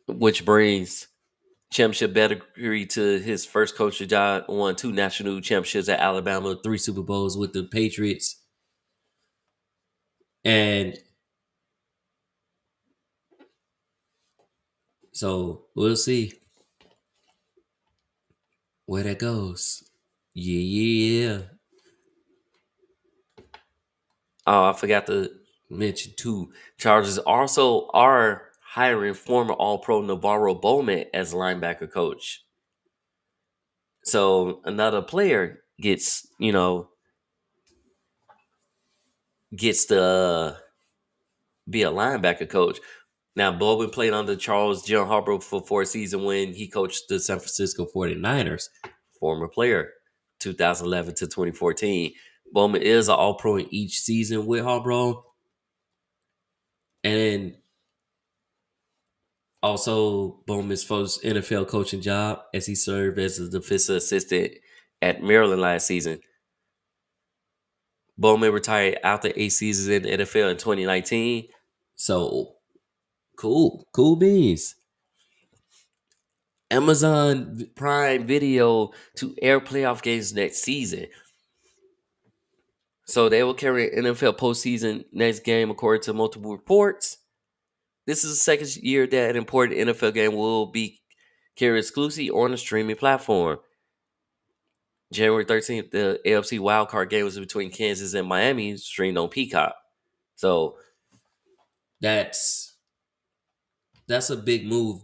which brings championship pedigree to his first coaching job. Won 2 national championships at Alabama, 3 Super Bowls with the Patriots, and so we'll see where that goes. Yeah. Oh, I forgot to mention too. Chargers also are hiring former All-Pro Navarro Bowman as linebacker coach. So another player gets to be a linebacker coach. Now, Bowman played under John Harbaugh for 4 seasons when he coached the San Francisco 49ers. Former player, 2011 to 2014. Bowman is an All-Pro in each season with Harbaugh. And also Bowman's first NFL coaching job, as he served as a defensive assistant at Maryland last season. Bowman retired after 8 seasons in the NFL in 2019. So Cool beans. Amazon Prime Video to air playoff games next season. So they will carry an NFL postseason next game, according to multiple reports. This is the second year that an important NFL game will be carried exclusively on a streaming platform. January 13th, the AFC wildcard game was between Kansas and Miami, streamed on Peacock. So that's a big move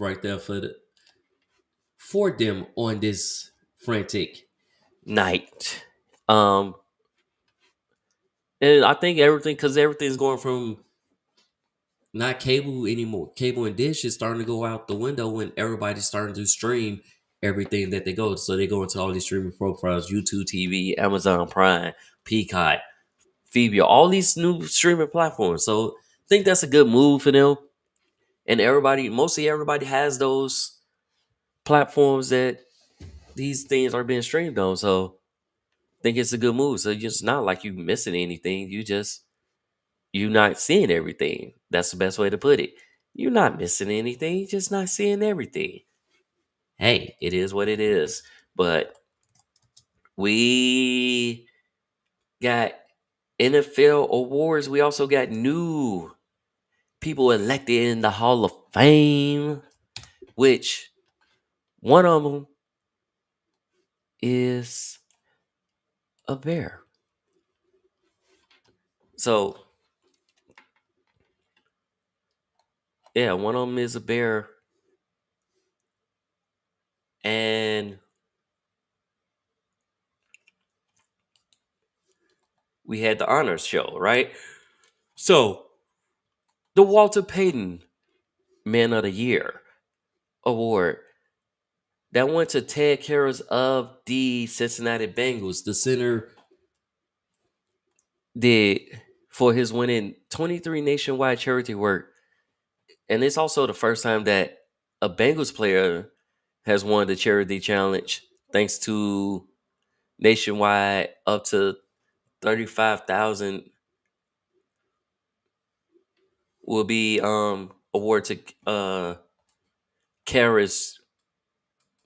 right there for them on this frantic night. And I think everything's going from not cable anymore. Cable and dish is starting to go out the window when everybody's starting to stream everything that they go. So they go into all these streaming profiles, YouTube TV, Amazon Prime, Peacock, Phoebe, all these new streaming platforms. So I think that's a good move for them. And mostly everybody has those platforms that these things are being streamed on. So I think it's a good move. So it's not like you missing anything. You're not seeing everything. That's the best way to put it. You're not missing anything. You're just not seeing everything. Hey, it is what it is. But we got NFL awards. We also got new people elected in the Hall of Fame, which one of them is a bear. So, yeah, one of them is a bear. And we had the honors show, right? So, the Walter Payton Man of the Year award that went to Ted Karras of the Cincinnati Bengals. The center did for his winning 23 nationwide charity work. And it's also the first time that a Bengals player has won the charity challenge, thanks to nationwide up to 35,000 will be awarded to Karras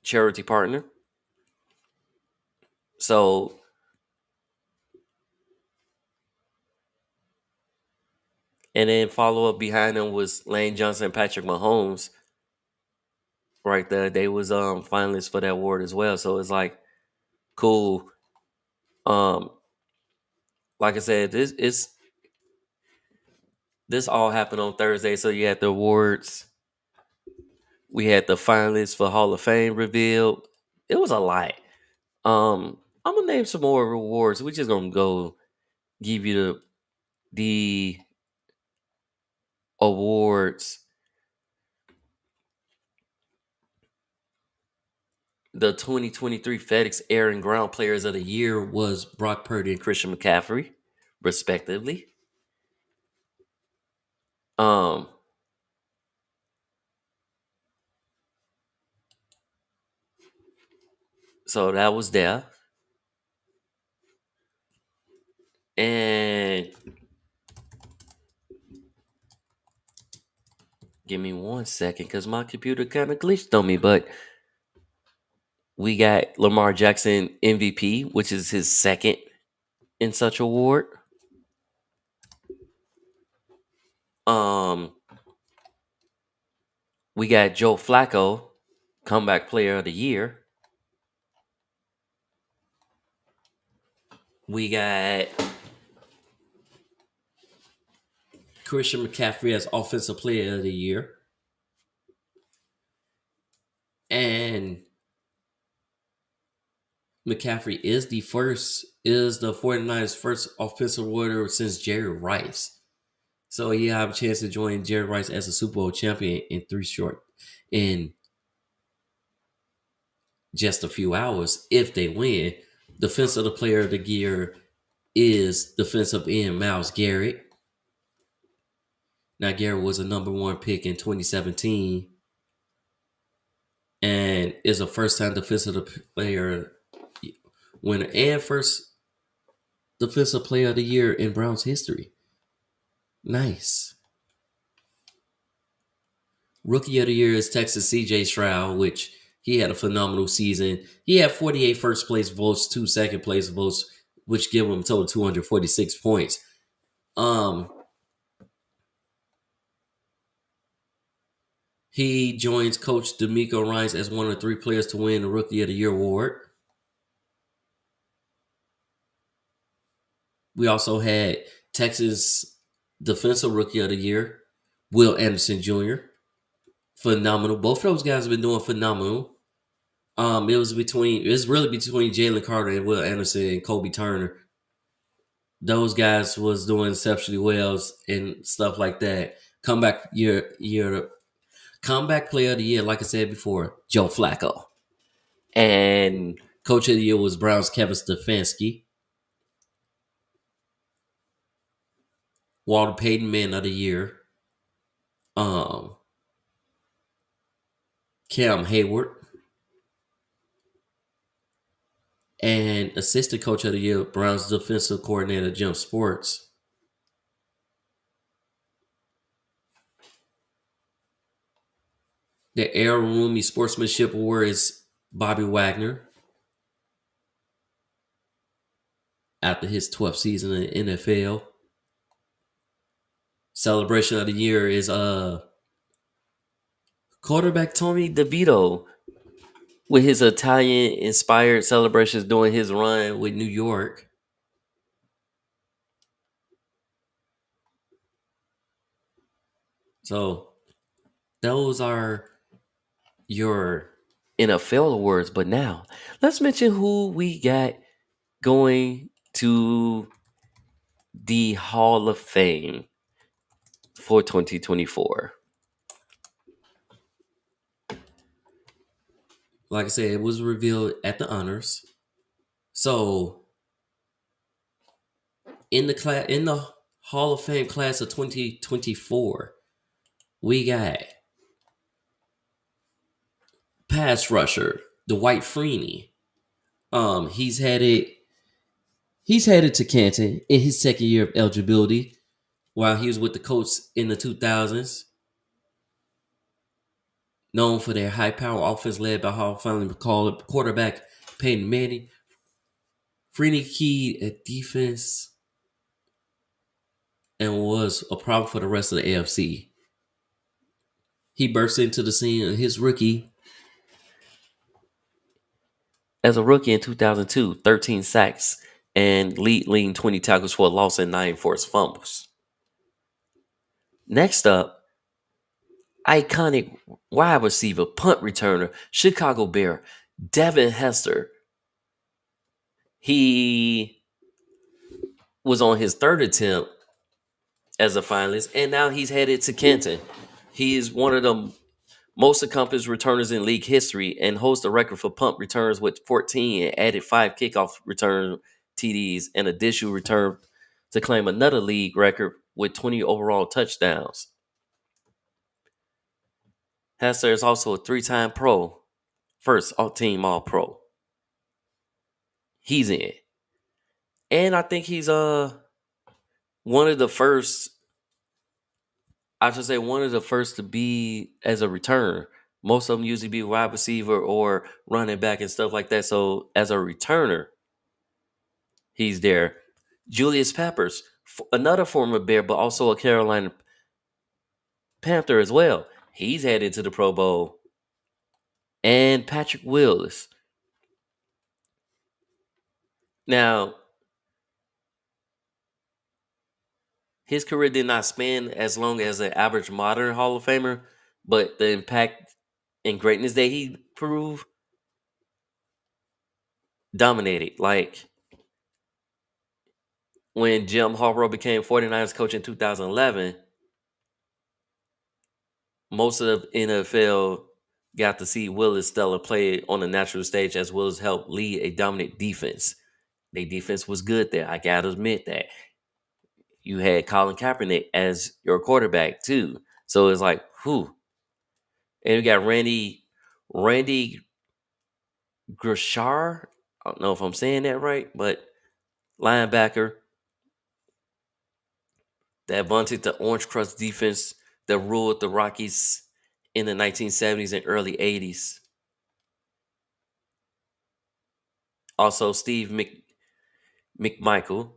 charity partner. So and then follow up behind them was Lane Johnson and Patrick Mahomes. Right there. They was finalists for that award as well. So it's like cool. Um like I said, this all happened on Thursday. So you had the awards. We had the finalists for Hall of Fame revealed. It was a lot. I'm gonna name some more rewards. We're just gonna go give you the awards. The 2023 FedEx Air and Ground Players of the Year was Brock Purdy and Christian McCaffrey, respectively. Um, so that was there. And give me 1 second because my computer kind of glitched on me, but we got Lamar Jackson MVP, which is his second in such award. Um, we got Joe Flacco, Comeback Player of the Year. We got Christian McCaffrey as Offensive Player of the Year. And McCaffrey is the 49ers' first offensive warrior since Jerry Rice. So he have a chance to join Jerry Rice as a Super Bowl champion in just a few hours if they win. Defensive Player of the Year is defensive end Myles Garrett. Now Garrett was a number 1 pick in 2017 and is a first-time defensive player winner and first defensive player of the year in Browns history. Nice. Rookie of the year is Texas CJ Stroud, which he had a phenomenal season. He had 48 first place votes, 2 second place votes, which give him a total of 246 points. He joins Coach D'Amico Ryans as one of the 3 players to win the Rookie of the Year award. We also had Texas Defensive Rookie of the Year, Will Anderson Jr. Phenomenal. Both of those guys have been doing phenomenal. It's really between Jalen Carter and Will Anderson and Kobe Turner. Those guys was doing exceptionally well and stuff like that. Comeback player of the year, like I said before, Joe Flacco. And coach of the year was Browns Kevin Stefanski. Walter Payton Man of the Year, Cam Hayward. And assistant coach of the year, Browns defensive coordinator, Jim Sports. The Aaron Rooney Sportsmanship Award is Bobby Wagner after his 12th season in the NFL. Celebration of the year is quarterback Tommy DeVito with his Italian-inspired celebrations during his run with New York. So those are your NFL awards. But now let's mention who we got going to the Hall of Fame for 2024. Like I said, it was revealed at the honors. So in the Hall of Fame class of 2024, we got pass rusher Dwight Freeney. He's headed to Canton in his second year of eligibility while he was with the Colts in the 2000s. Known for their high-power offense led by Hall of Fame quarterback Peyton Manning. Freeney keyed at defense and was a problem for the rest of the AFC. He burst into the scene of his rookie. As a rookie in 2002, 13 sacks and leading 20 tackles for a loss and 9 forced fumbles. Next up, iconic wide receiver, punt returner, Chicago Bear, Devin Hester. He was on his 3rd attempt as a finalist, and now he's headed to Canton. He is one of the most accomplished returners in league history and holds the record for punt returns with 14 and added 5 kickoff return TDs and additional return to claim another league record with 20 overall touchdowns. Hester is also a 3-time pro, first team All-Pro. He's in. And I think he's one of the first to be as a return. Most of them usually be wide receiver or running back and stuff like that. So as a returner, he's there. Julius Peppers, another former Bear, but also a Carolina Panther as well. He's headed to the Pro Bowl. And Patrick Willis. Now, his career did not span as long as an average modern Hall of Famer, but the impact and greatness that he proved dominated. Like when Jim Harbaugh became 49ers coach in 2011, most of the NFL got to see Willis Stella play on the national stage as Willis helped lead a dominant defense. Their defense was good there. I got to admit that. You had Colin Kaepernick as your quarterback too. So it's like, whew. And you got Randy Grishar. I don't know if I'm saying that right, but linebacker that vaunted the Orange Crust defense that ruled the Rockies in the 1970s and early 80s. Also, Steve McMichael.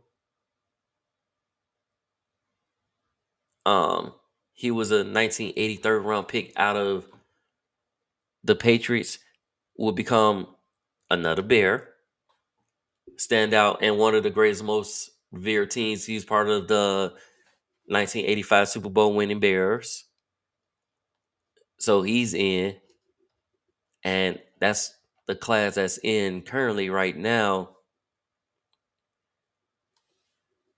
Um, he was a 1983 round pick out of the Patriots. Will become another Bear, stand out, and one of the greatest, most revered teams. He's part of the 1985 Super Bowl winning Bears. So he's in, and that's the class that's in currently right now.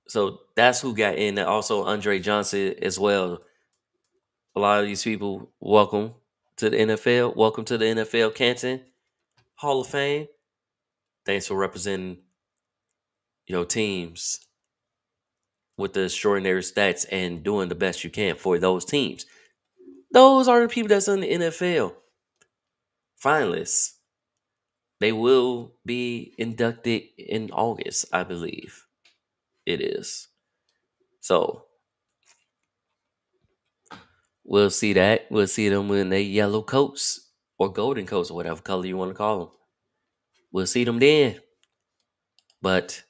So that's who got in. And also Andre Johnson as well. A lot of these people, welcome to the NFL. Welcome to the NFL Canton Hall of Fame. Thanks for representing your teams with the extraordinary stats and doing the best you can for those teams. Those are the people that's in the NFL finalists. They will be inducted in August, I believe it is. So we'll see that. We'll see them in their yellow coats or golden coats or whatever color you want to call them. We'll see them then. But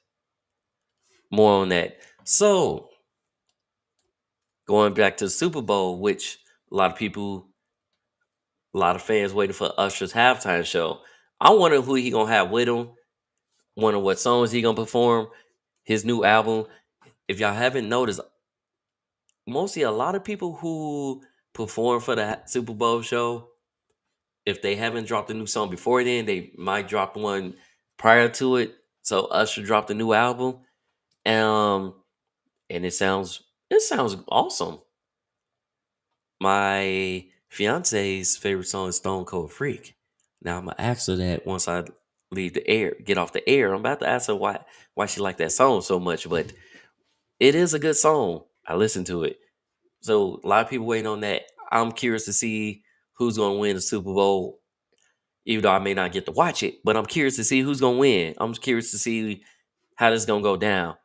more on that. So going back to the Super Bowl, which a lot of people, a lot of fans waiting for Usher's halftime show. I wonder who he gonna have with him. Wonder what songs he gonna perform. His new album. If y'all haven't noticed, mostly a lot of people who perform for the Super Bowl show, if they haven't dropped a new song before then, they might drop one prior to it. So Usher dropped a new album, um, and it sounds awesome. My fiance's favorite song is Stone Cold Freak. Now I'm gonna ask her that once I leave the air, get off the air. I'm about to ask her why she like that song so much, but it is a good song. I listen to it. So a lot of people waiting on that. I'm curious to see who's gonna win the Super Bowl, even though I may not get to watch it, but I'm curious to see who's gonna win. I'm curious to see how this is gonna go down.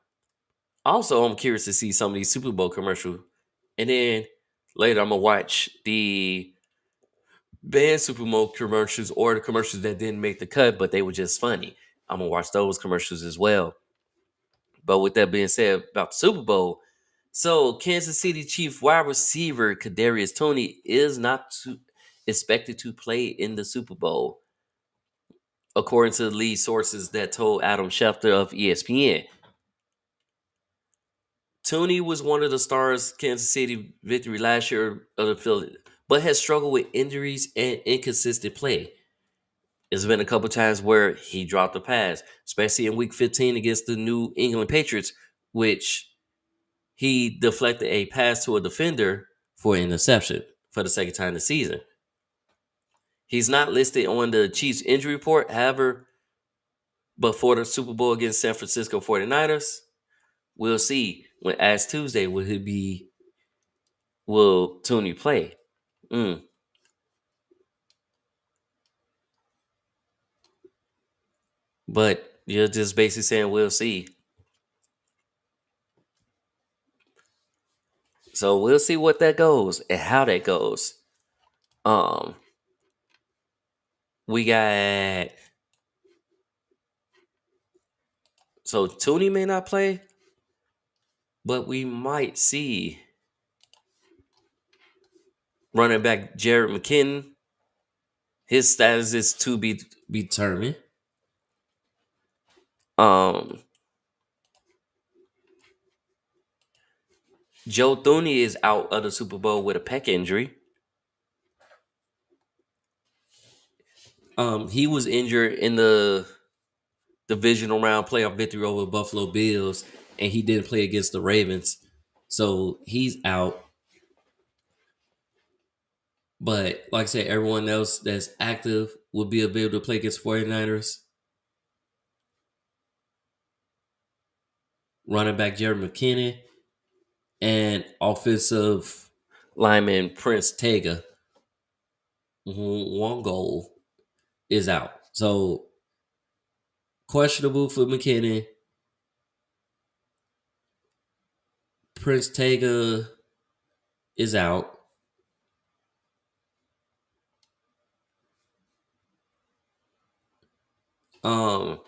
Also, I'm curious to see some of these Super Bowl commercials. And then later I'm gonna watch the banned Super Bowl commercials or the commercials that didn't make the cut, but they were just funny. I'm gonna watch those commercials as well. But with that being said about the Super Bowl, so Kansas City Chief wide receiver Kadarius Toney is not expected to play in the Super Bowl, according to the lead sources that told Adam Schefter of ESPN. Toney was one of the stars Kansas City victory last year of the field, but has struggled with injuries and inconsistent play. There's been a couple times where he dropped a pass, especially in Week 15 against the New England Patriots, which he deflected a pass to a defender for an interception for the second time this season. He's not listed on the Chiefs injury report, however, but for the Super Bowl against San Francisco 49ers, we'll see. When asked Tuesday, will Tooney play? Mm. But you're just basically saying we'll see. So we'll see what that goes and how that goes. Um, we got so Tooney may not play, but we might see running back Jared McKinnon. His status is to be determined. Um, Joe Thuney is out of the Super Bowl with a pec injury. He was injured in the divisional round playoff victory over Buffalo Bills, and he didn't play against the Ravens, so he's out. But like I said, everyone else that's active will be able to play against 49ers. Running back Jared McKinnon and offensive lineman Prince Tega. One goal is out. So questionable for McKinnon. Prince Tega is out. Um,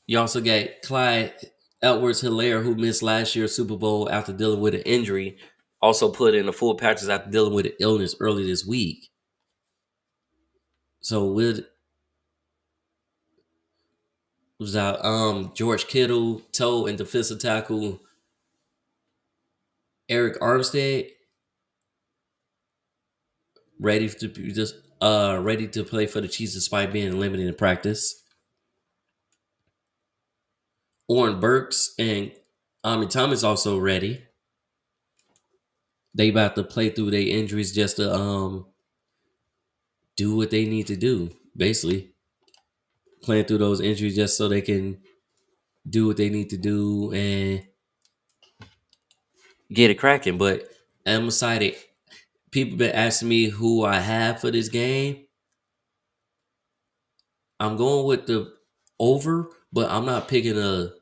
you also got Clyde Edwards-Hilaire, who missed last year's Super Bowl after dealing with an injury. Also put in a full patches after dealing with an illness early this week. So was out George Kittle, toe and defensive tackle Eric Armstead ready to play for the Chiefs despite being limited in practice. Oren Burks and Amin Thomas also ready. They about to play through their injuries just to do what they need to do. Basically, playing through those injuries just so they can do what they need to do and get it cracking. But I'm excited. People been asking me who I have for this game. I'm going with the over, but I'm not picking a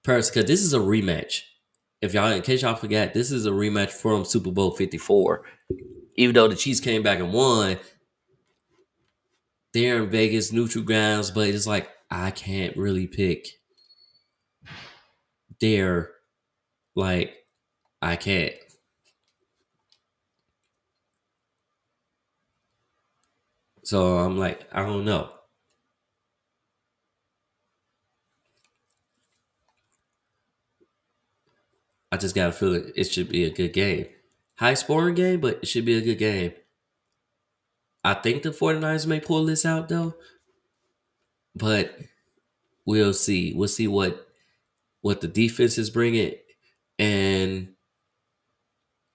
person because this is a rematch. If y'all, in case y'all forgot, this is a rematch from Super Bowl 54. Even though the Chiefs came back and won, they're in Vegas, neutral grounds, but it's like I can't really pick their I can't. So I'm like, I don't know. I just got a feeling it should be a good game. High scoring game, but it should be a good game. I think the 49ers may pull this out though, but we'll see. We'll see what the defense is bringing and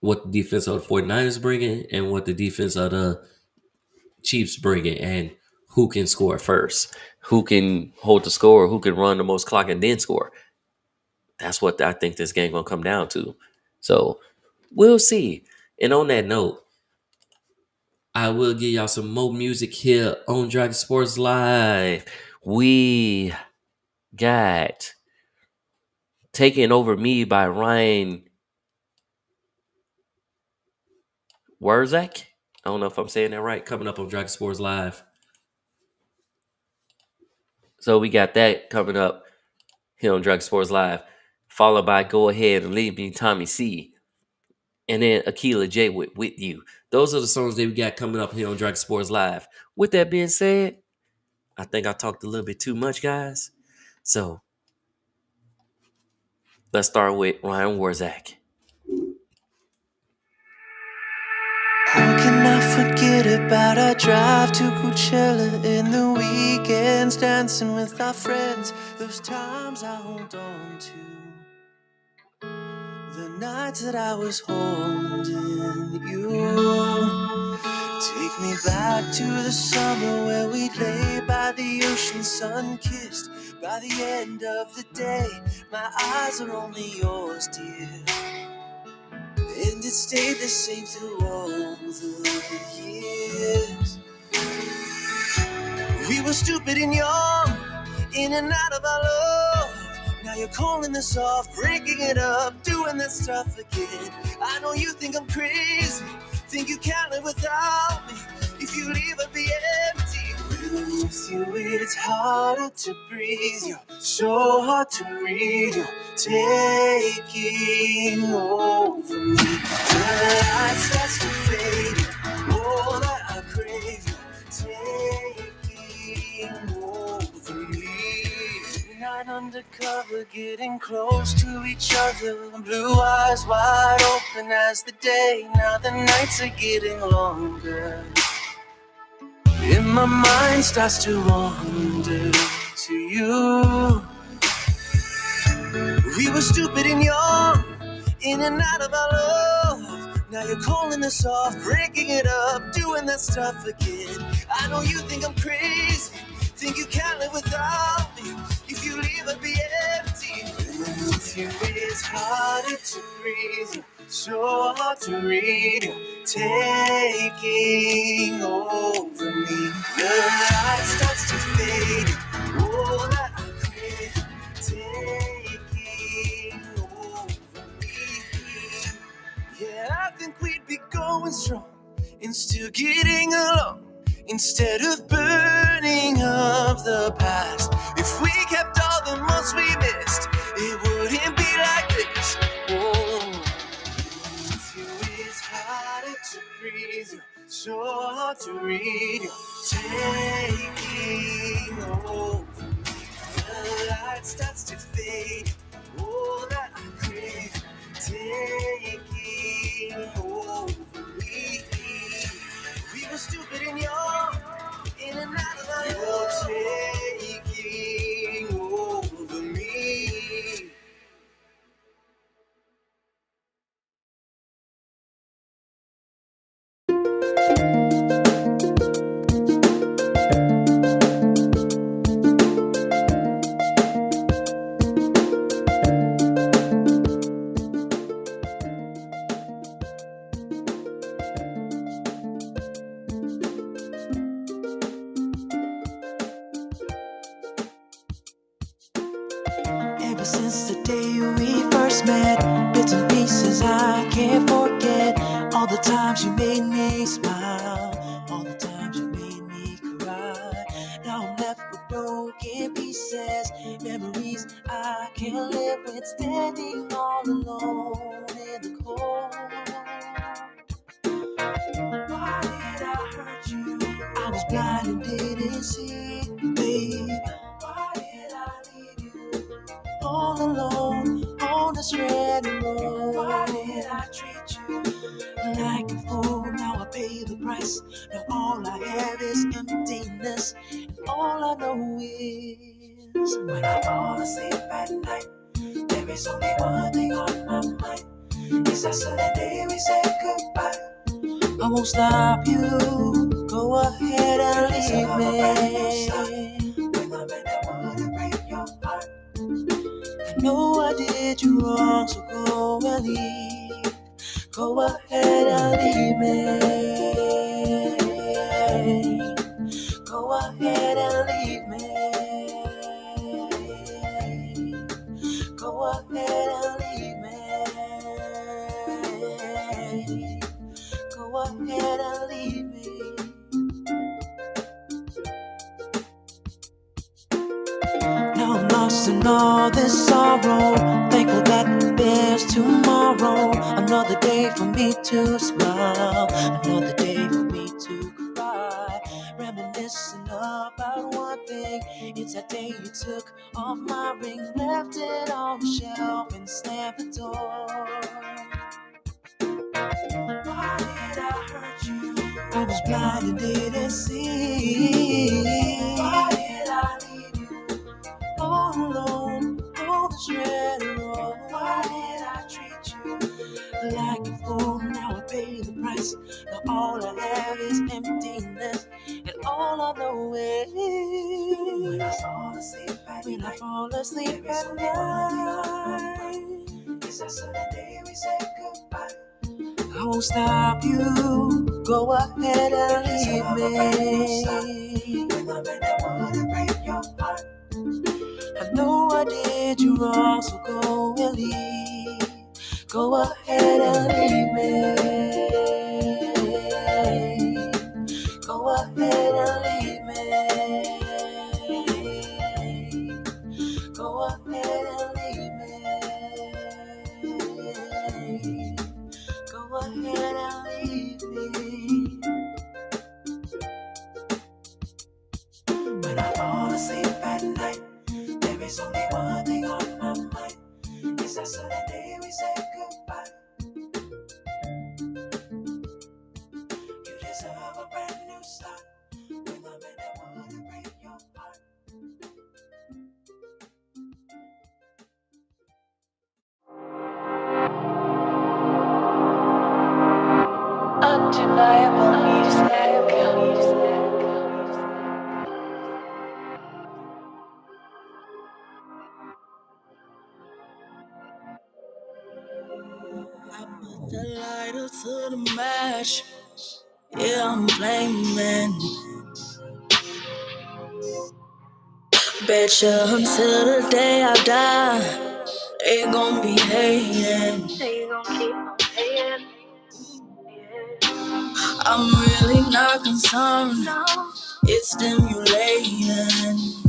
what the defense of the 49ers bringing and what the defense of the Chiefs bringing and who can score first, who can hold the score, who can run the most clock and then score. That's what I think this game gonna come down to. So we'll see. And on that note, I will give y'all some more music here on Dragon Sports Live. We got Taking Over Me by Ryan Wurzak. I don't know if I'm saying that right. Coming up on Dragon Sports Live. So we got that coming up here on Dragon Sports Live. Followed by Go Ahead and Leave Me, Tommy C. And then Akila J with You. Those are the songs that we got coming up here on Dragon Sports Live. With that being said, I think I talked a little bit too much, guys. So let's start with Ryan Wurzak. How can I forget about our drive to Coachella in the weekends, dancing with our friends, those times I hold on to, the nights that I was holding you. Take me back to the summer where we'd lay by the ocean, sun-kissed. By the end of the day, my eyes are only yours, dear. And it stayed the same through all the years. We were stupid and young, in and out of our love. Now you're calling this off, breaking it up, doing that stuff again. I know you think I'm crazy, think you can't live without me. If you leave, I'll be empty. With you, it's harder to breathe. You're so hard to read. You're taking over me. The light starts to fade. All that I crave. You're taking over me. Night undercover, getting close to each other. Blue eyes wide open as the day. Now the nights are getting longer. And my mind starts to wander to you. We were stupid and young, in and out of our love. Now you're calling this off, breaking it up, doing that stuff again. I know you think I'm crazy, think you can't live without me. If you leave, I'll be empty. With you, it's harder to breathe. So hard to read, taking over me. The light starts to fade. All that I crave, taking over me. Yeah, I think we'd be going strong and still getting along. Instead of burning forgetting of the past. If we kept all the months we missed, it wouldn't be like this. Oh, with you it's harder to breathe, so hard to read. You're taking over. The light starts to fade. All that I crave, taking over me. We were stupid and young, in and out of our You're taking over me. Ever since the day we first met, bits and pieces I can't forget. All the times you made me smile, all the times you made me cry. Now I'm left with broken pieces, memories I can't live with, standing all alone in the cold. Why did I hurt you? I was blind and didn't see, babe. Why did I leave you all alone on this red road? Why did I treat you like a fool? Now I pay the price. Now all I have is emptiness, and all I know is when I fall asleep at night, there is only one thing on my mind. It's that sudden day we said goodbye. I won't stop you. Go ahead and leave me. When I'm in that wanna break your heart. I know I did you wrong, so go and leave. Go ahead and leave me. Go ahead and leave me. Go ahead and leave me. Go ahead and leave me. Now I'm lost in all this sorrow, thankful that there's tomorrow. Another day for me to smile, another day for me to cry. Reminiscing about one thing, it's that day you took off my ring, left it on the shelf and slammed the door. Why did I hurt you? I was blind and didn't see. Why did I leave you all alone on this red road? Why did I treat you like a fool? Now I pay the price. Now all I have is emptiness, and all I know is when I fall asleep at night. When I fall asleep at night, it's that sudden day we said goodbye. I won't stop you. Go ahead and leave me. When I'm in that wanna break your heart. I know I did you wrong, so go and leave. Go ahead and leave me. Go ahead and leave me. Go ahead and leave me. Go ahead and leave me. When I fall asleep at night, there is only one thing on my mind. It's that sudden day we said goodbye. You deserve a brand new start. When I'm in that wanna break your heart. Undeniable music. I put the lighter to the match. Yeah, I'm flaming. Betcha until the day I die, they gon' be hating. They gon' keep on hating. I'm really not concerned. It's stimulating.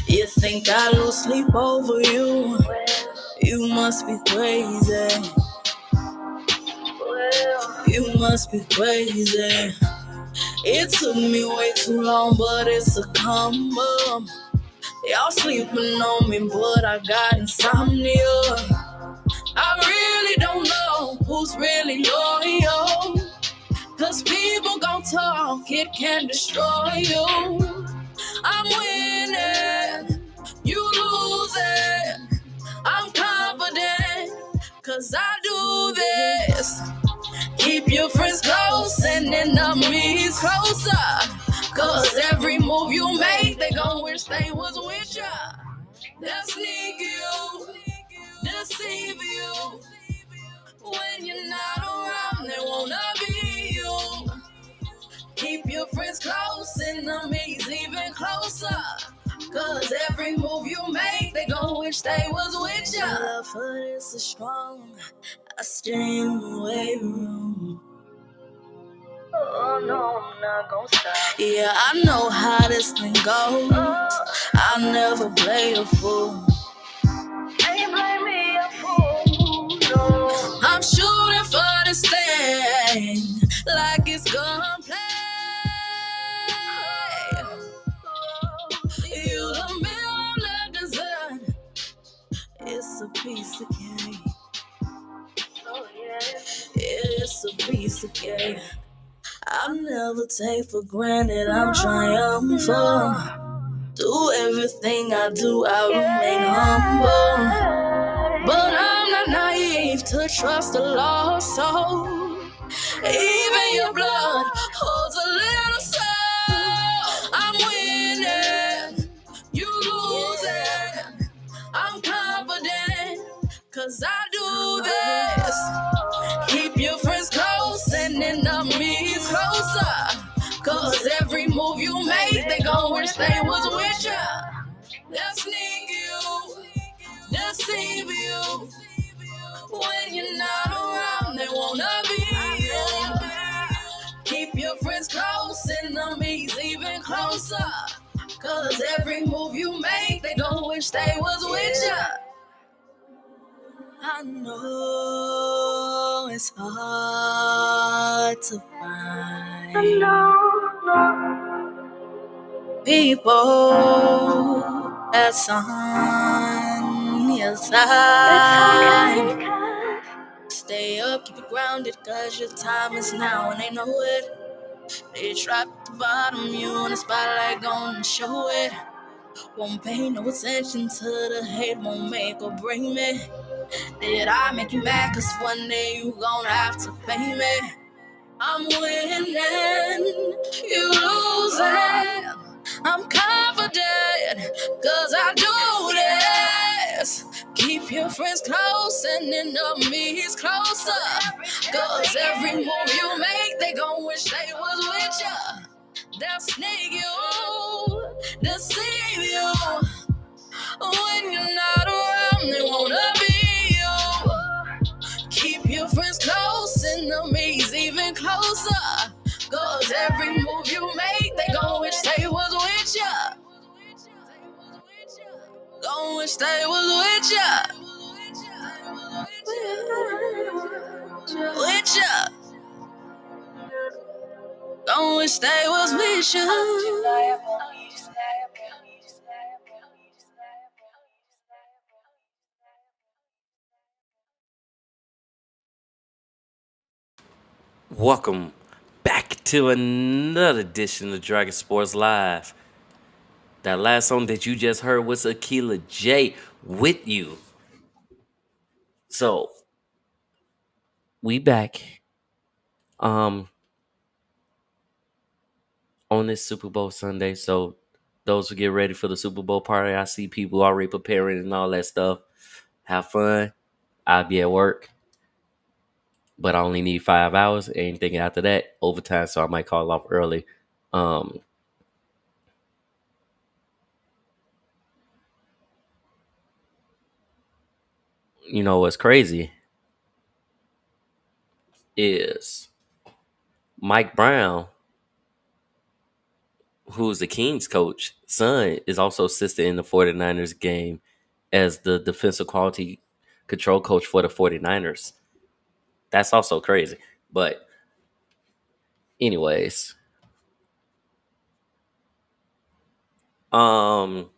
You think I lose sleep over you? You must be crazy. You must be crazy. It took me way too long, but it's a come up. Y'all sleeping on me, but I got insomnia. I really don't know who's really loyal. Cause people gon' talk, it can destroy you. I'm winning, you losing. I'm confident, cause I do this. Keep your friends close and enemies closer. Cause every move you make, they gon' wish they was with ya. They'll sneak you, deceive you. When you're not around, they wanna be you. Keep your friends close, enemies even closer. Cause every move you make, they gon' wish they was with ya. My love for this is strong, I stay in the waiting room. Oh no, I'm not gon' stop. Yeah, I know how this thing goes. I'll never play a fool. Ain't blame me a fool, no. I'm shooting for this thing like it's gonna play. You the middle of the desert. It's a piece of cake. Oh yeah. It's a piece of cake. I'll never take for granted I'm triumphant. Do everything I do, I remain humble. But I'm not naive to trust a lost soul. Even your blood holds a little soul. I'm winning, you losing. I'm confident, cause I do this. Keep your friends close and enemies closer. Cause every move you make, they gon' wish they was with ya. They'll sneak you, deceive you. When you're not around, they wanna be you. Keep your friends close, enemies even closer. Cause every move you make, they gon' wish they was with ya. I know it's hard to find people that's on your side. Stay up, keep it grounded, cause your time is now and they know it. They try to bottom you in the spotlight, gonna show it. Won't pay no attention to the hate, won't make or break me. Did I make you mad? Cause one day you gonna have to pay me. I'm winning, you losing. I'm confident, cause I do this. Keep your friends close and enemies closer. Cause every move you make, they gon' wish they was with ya. They'll sneak you, deceive you. When you're not around, they wanna be you. Keep your friends close, enemies even closer. Cause every move you make, they gon' wish they was with ya. Gon' wish they was with ya. With ya. Gon' wish they was with ya. Welcome back to another edition of Dragon Sports Live. That last song that you just heard was Akila J with you. So we back on this Super Bowl Sunday. So those who get ready for the Super Bowl party, I see people already preparing and all that stuff. Have fun. I'll be at work, but I only need 5 hours. Anything after that, overtime, so I might call off early. Um, what's crazy is Mike Brown, who's the Kings coach, son, is also assisted in the 49ers game as the defensive quality control coach for the 49ers. That's also crazy. But anyways, um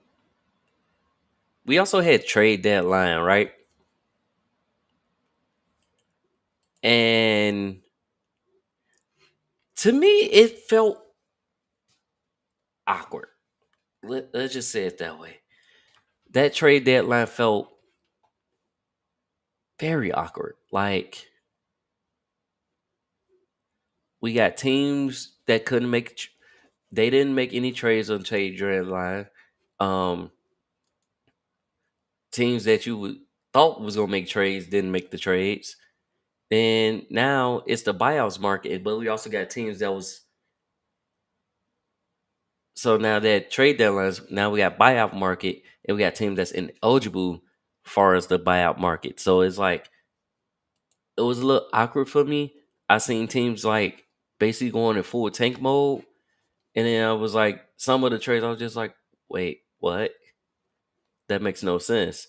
we also had trade deadline, right? And to me it felt awkward. Let's just say it that way. That trade deadline felt very awkward. Like we got teams that couldn't make they didn't make any trades on trade deadline. Um Teams that you would thought was gonna make trades didn't make the trades. And now it's the buyouts market, but we also got teams that was so now that trade deadlines, now we got buyout market and we got teams that's ineligible far as the buyout market. So it's like it was a little awkward for me. I seen teams like basically going in full tank mode. And then I was like, some of the trades, I was just like, wait, what? That makes no sense.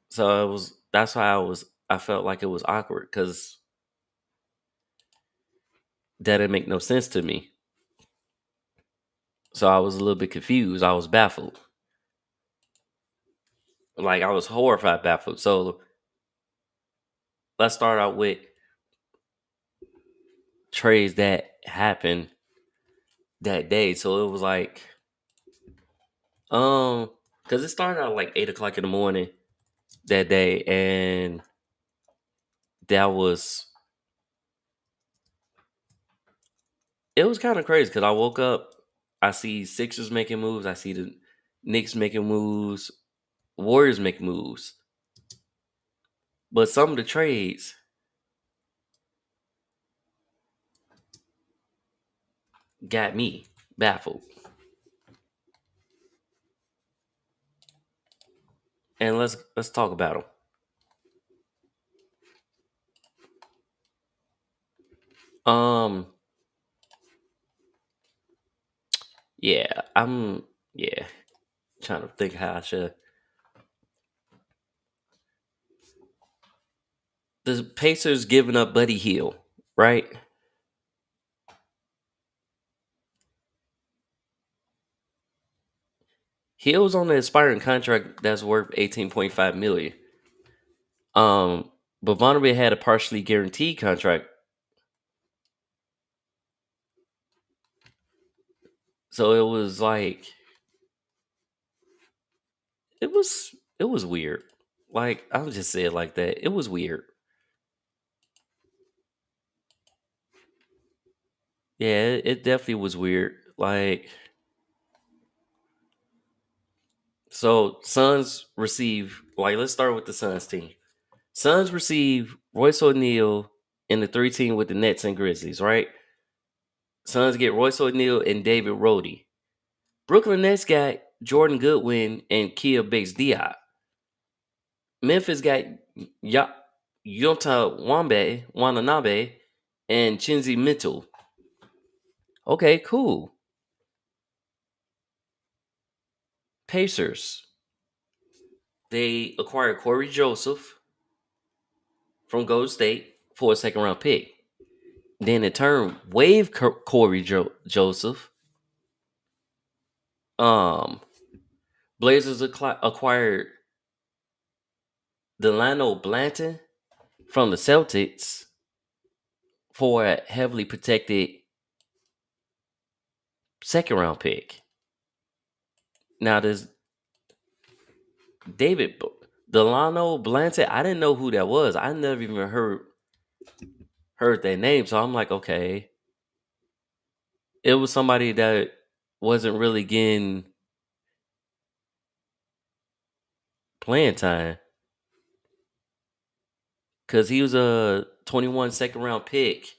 So that's why I felt like it was awkward because that didn't make no sense to me. So I was a little bit confused. I was baffled. Like I was horrified, baffled. So let's start out with trades that happened that day. So it was like, because it started out like 8 o'clock in the morning that day, and that was it was kind of crazy because I woke up, I see Sixers making moves, I see the Knicks making moves, Warriors make moves, but some of the trades got me baffled. And let's talk about them. Yeah, yeah trying to think how I should. The Pacers giving up Buddy Hield, right? Hill's on an expiring contract that's worth 18.5 million. But Vonnegut had a partially guaranteed contract, so it was like it was weird. Like I'll just say it like that. It was weird. Yeah, it definitely was weird. Like so, Suns receive like let's start with the Suns team. Suns receive Royce O'Neal in the 3 team with the Nets and Grizzlies, right? Suns get Royce O'Neal and David Roddy. Brooklyn Nets got Jordan Goodwin and Kia Bates Diop. Memphis got ya- Yota Wananabe and Chinzy Mitchell. Okay, cool. Pacers. They acquired Corey Joseph from Golden State for a second round pick. Then in turn, waive Corey Joseph. Um, Blazers acquired Delano Blanton from the Celtics for a heavily protected second round pick. Now there's David Delano Blanton. I didn't know who that was. I never even heard their name. So I'm like, okay, it was somebody that wasn't really getting playing time because he was a 21 second round pick.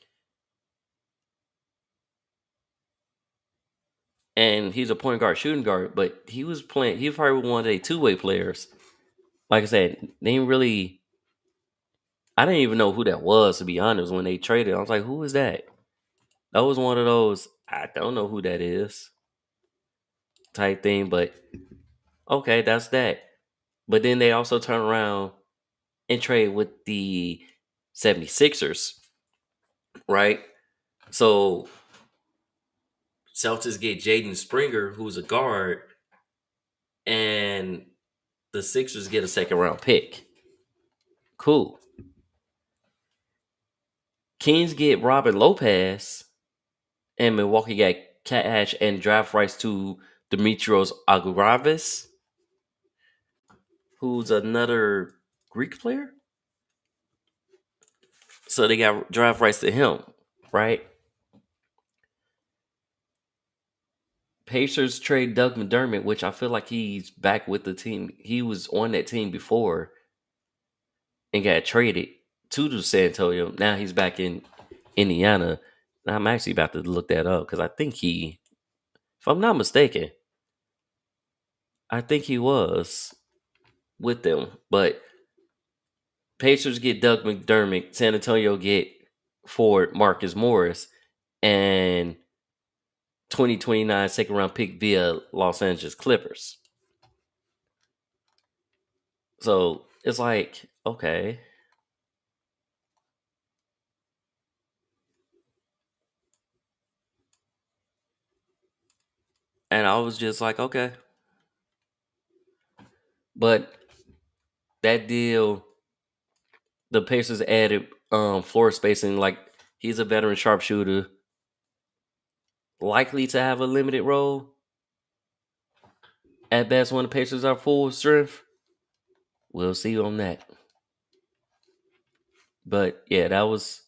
And he's a point guard, shooting guard, but he was playing. He was probably one of the 2-way players. Like I said, they didn't really. I didn't even know who that was, to be honest. When they traded, I was like, "Who is that?" That was one of those I don't know who that is type thing, but okay, that's that. But then they also turn around and trade with the 76ers, right? So Celtics get Jaden Springer, who's a guard, and the Sixers get a second round pick. Cool. Kings get Robin Lopez, and Milwaukee got cash and draft rights to Dimitrios Agouravis, who's another Greek player. So they got draft rights to him, right? Pacers trade Doug McDermott, which I feel like he's back with the team. He was on that team before and got traded to the San Antonio. Now he's back in Indiana. I'm actually about to look that up because I think if I'm not mistaken, I think he was with them. But Pacers get Doug McDermott. San Antonio get Ford Marcus Morris and 2029 second round pick via Los Angeles Clippers. So it's like, okay. And I was just like, okay. But that deal, the Pacers added floor spacing. Like, he's a veteran sharpshooter, likely to have a limited role at best when the Pacers are full strength. We'll see on that. But yeah, that was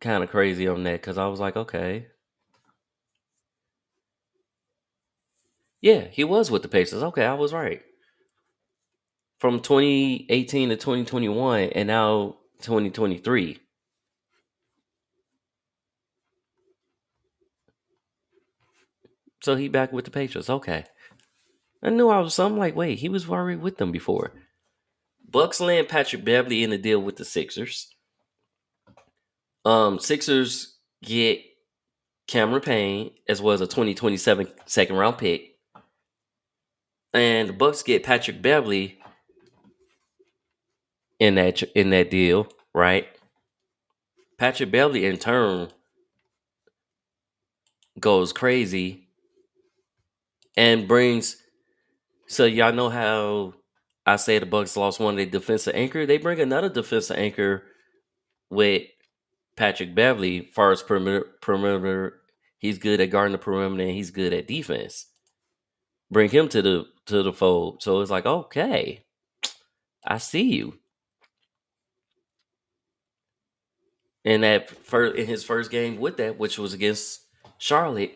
kind of crazy on that because I was like, okay. Yeah, he was with the Pacers. Okay, I was right. From 2018 to 2021 and now 2023. So he back with the Patriots. Okay. I knew I was something like, wait, he was already with them before. Bucks land Patrick Beverly in the deal with the Sixers. Sixers get Cameron Payne as well as a 2027 second round pick. And the Bucks get Patrick Beverly in that deal, right? Patrick Beverly in turn goes crazy and brings. So y'all know how I say the Bucks lost one of their defensive anchor. They bring another defensive anchor with Patrick Beverly, far as perimeter. He's good at guarding the perimeter and he's good at defense. Bring him to the fold. So it's like, okay, I see you. And in his first game with that, which was against Charlotte,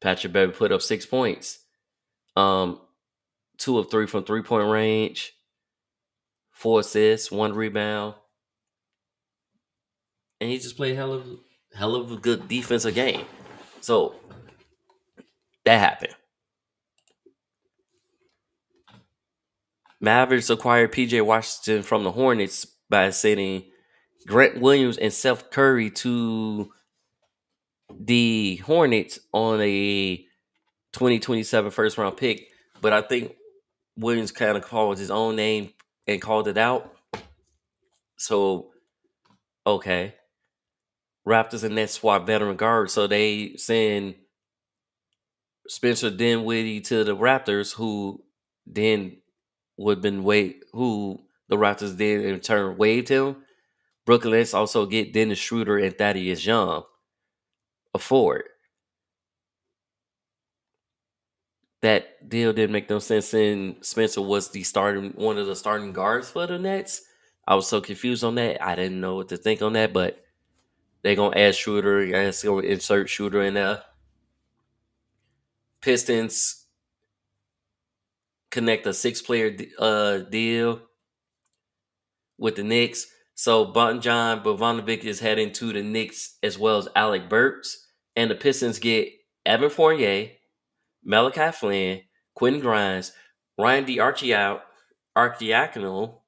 Patrick Beverly put up 6 points. 2 of 3 from 3-point range, 4 assists, 1 rebound. And he just played hell of a good defensive game. So that happened. Mavericks acquired PJ Washington from the Hornets by sending Grant Williams and Seth Curry to the Hornets on a 2027 first round pick. But I think Williams kind of called his own name and called it out. So, okay. Raptors and Nets swap veteran guards. So they send Spencer Dinwiddie to the Raptors, who then would have been who the Raptors then in turn waived him. Brooklyn Nets also get Dennis Schroeder and Thaddeus Young, a forward. That deal didn't make no sense. And Spencer was one of the starting guards for the Nets. I was so confused on that. I didn't know what to think on that, but they're gonna add Schroeder. I guess they're gonna insert Schroeder in there. Pistons connect a 6-player deal with the Knicks. So Bonjan Bogdanovic is heading to the Knicks as well as Alec Burks. And the Pistons get Evan Fournier, Malachi Flynn, Quentin Grimes, Ryan Archiacono,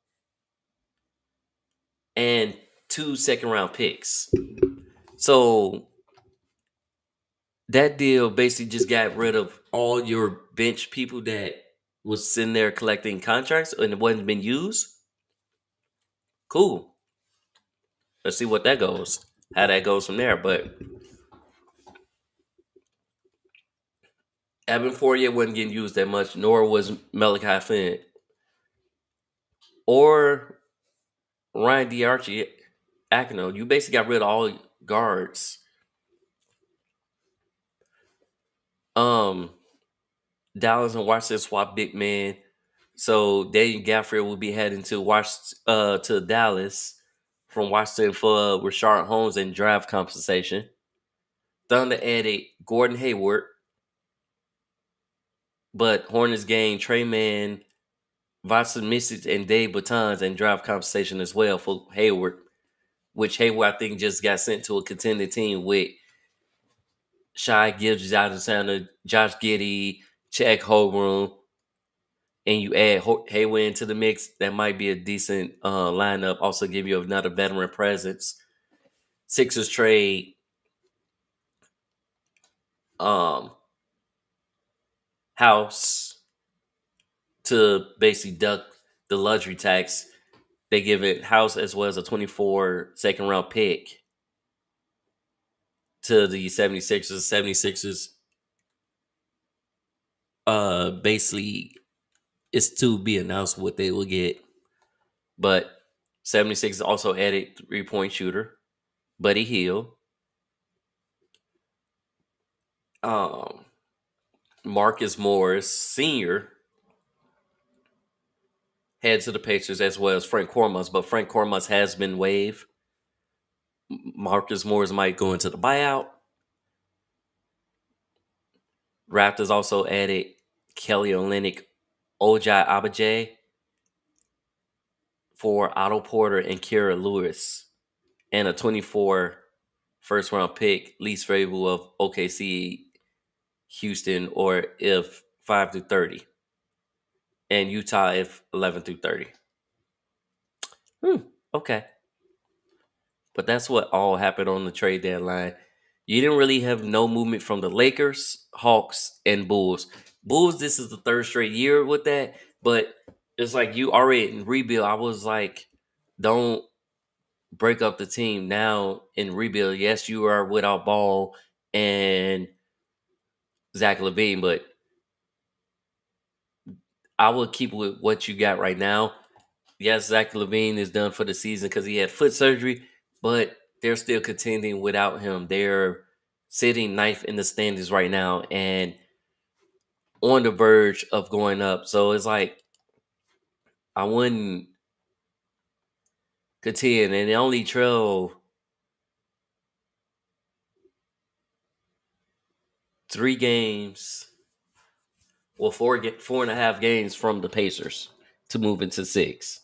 and 2 second-round picks. So that deal basically just got rid of all your bench people that was sitting there collecting contracts and it wasn't been used. Cool. Let's see what that goes. How that goes from there. But Evan Fournier wasn't getting used that much, nor was Malachi Flynn or Ryan D'Archie Aquino. You basically got rid of all guards. Dallas and Washington swap big man. So Daniel Gafford will be heading to to Dallas from Washington for Rashard Holmes and draft compensation. Thunder added Gordon Hayward, but Hornets gained Trey Mann, Watson Misic, and Dave Batons and draft compensation as well for Hayward, which Hayward I think just got sent to a contending team with Shai Gilgeous-Alexander, Josh Giddey, Chad Holmgren, and you add Hayward into the mix, that might be a decent lineup. Also give you another veteran presence. Sixers trade House to basically duck the luxury tax. They give it House as well as a 24 second round pick to the 76ers. 76ers basically it's to be announced what they will get. But 76ers also added 3-point shooter, Buddy Hield. Marcus Morris Sr. head to the Pacers as well as Frank Kormas, but Frank Kormas has been waived. Marcus Morris might go into the buyout. Raptors also added Kelly Olynyk, Ojai Abajay for Otto Porter and Kira Lewis, and a 24 first round pick, least favorable of OKC, Houston, or if 5 through 30, and Utah if 11 through 30. Okay. But that's what all happened on the trade deadline. You didn't really have no movement from the Lakers, Hawks, and Bulls. Bulls, this is the third straight year with that, but it's like you already in rebuild. I was like, don't break up the team now in rebuild. Yes, you are without Ball and Zach LaVine, but I would keep with what you got right now. Yes, Zach LaVine is done for the season because he had foot surgery, but they're still contending without him. They're sitting ninth in the standings right now and on the verge of going up. So it's like I wouldn't contend, and they only trail 3 games, well, 4.5 games from the Pacers to move into 6.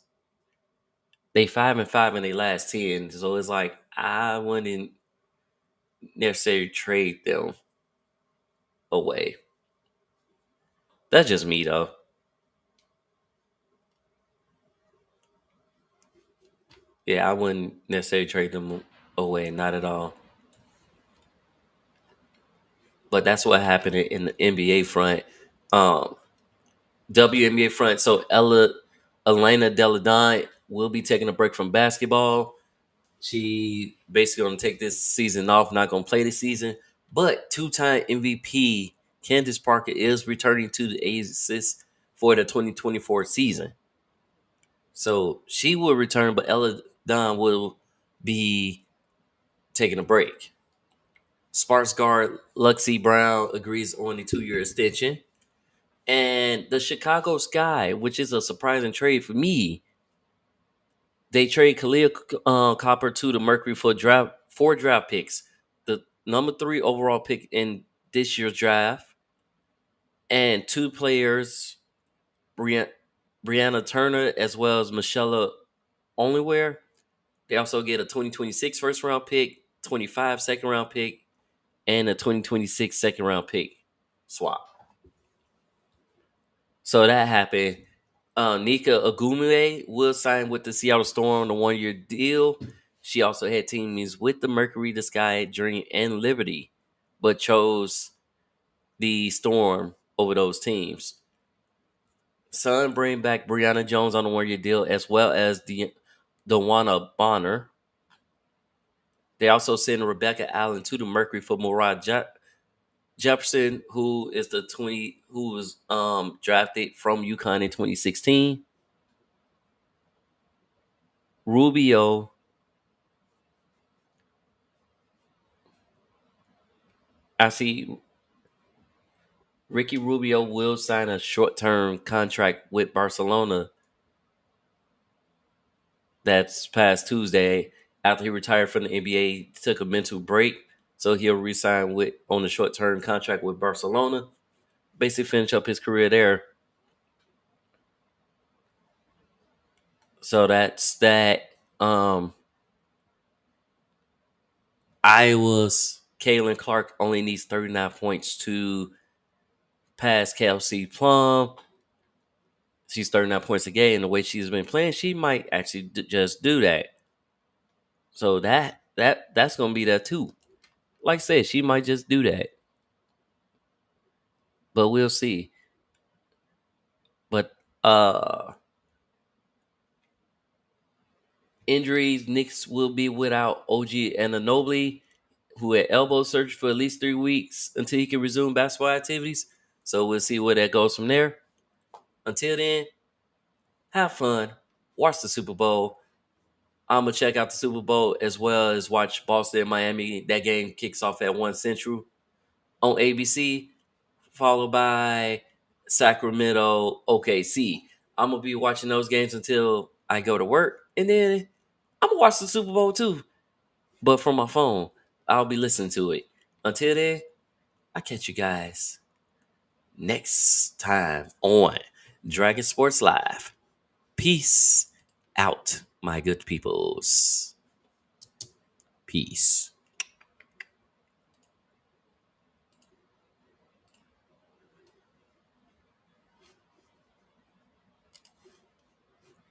They 5-5 in their last 10, so it's like I wouldn't necessarily trade them away. That's just me, though. Yeah, I wouldn't necessarily trade them away, not at all. But that's what happened in the NBA front. WNBA front. So Elena Deladon will be taking a break from basketball. She basically going to take this season off, not going to play this season. But 2-time MVP Candace Parker is returning to the Aces for the 2024 season. So she will return, but Ella Don will be taking a break. Sparks guard Luxie Brown agrees on the 2-year extension. And the Chicago Sky, which is a surprising trade for me, they trade Khalil Copper to the Mercury for four draft picks. The number 3 overall pick in this year's draft. And 2 players, Brianna Turner as well as Michelle Onlyware. They also get a 2026 first round pick, 25 second round pick, and a 2026 second round pick swap. So that happened. Nika Agumue will sign with the Seattle Storm on a 1-year deal. She also had team meetings with the Mercury, the Sky, Dream, and Liberty, but chose the Storm over those teams. Sun bring back Brianna Jones on a 1-year deal, as well as the Dewana Bonner. They also send Rebecca Allen to the Mercury for Murad Jefferson, who is who was drafted from UConn in 2016. Rubio. I see Ricky Rubio will sign a short-term contract with Barcelona. That's past Tuesday after he retired from the NBA, took a mental break, so he'll re-sign on a short-term contract with Barcelona. Basically, finish up his career there. So that's that. Iowa's Kaylin Clark only needs 39 points to pass Kelsey Plum. She's 39 points a game, and the way she's been playing, she might actually just do that. So that's gonna be that too. Like I said, she might just do that, but we'll see. But injuries, Knicks will be without OG Anunoby, who had elbow surgery for at least 3 weeks until he can resume basketball activities. So we'll see where that goes from there. Until then, have fun, watch the Super Bowl. I'm gonna check out the Super Bowl as well as watch Boston and Miami. That game kicks off at 1 Central on ABC, followed by Sacramento OKC. I'm gonna be watching those games until I go to work, and then I'm gonna watch the Super Bowl too, but from my phone. I'll be listening to it. Until then, I catch you guys next time on Dragon Sports Live. Peace out, my good peoples. Peace.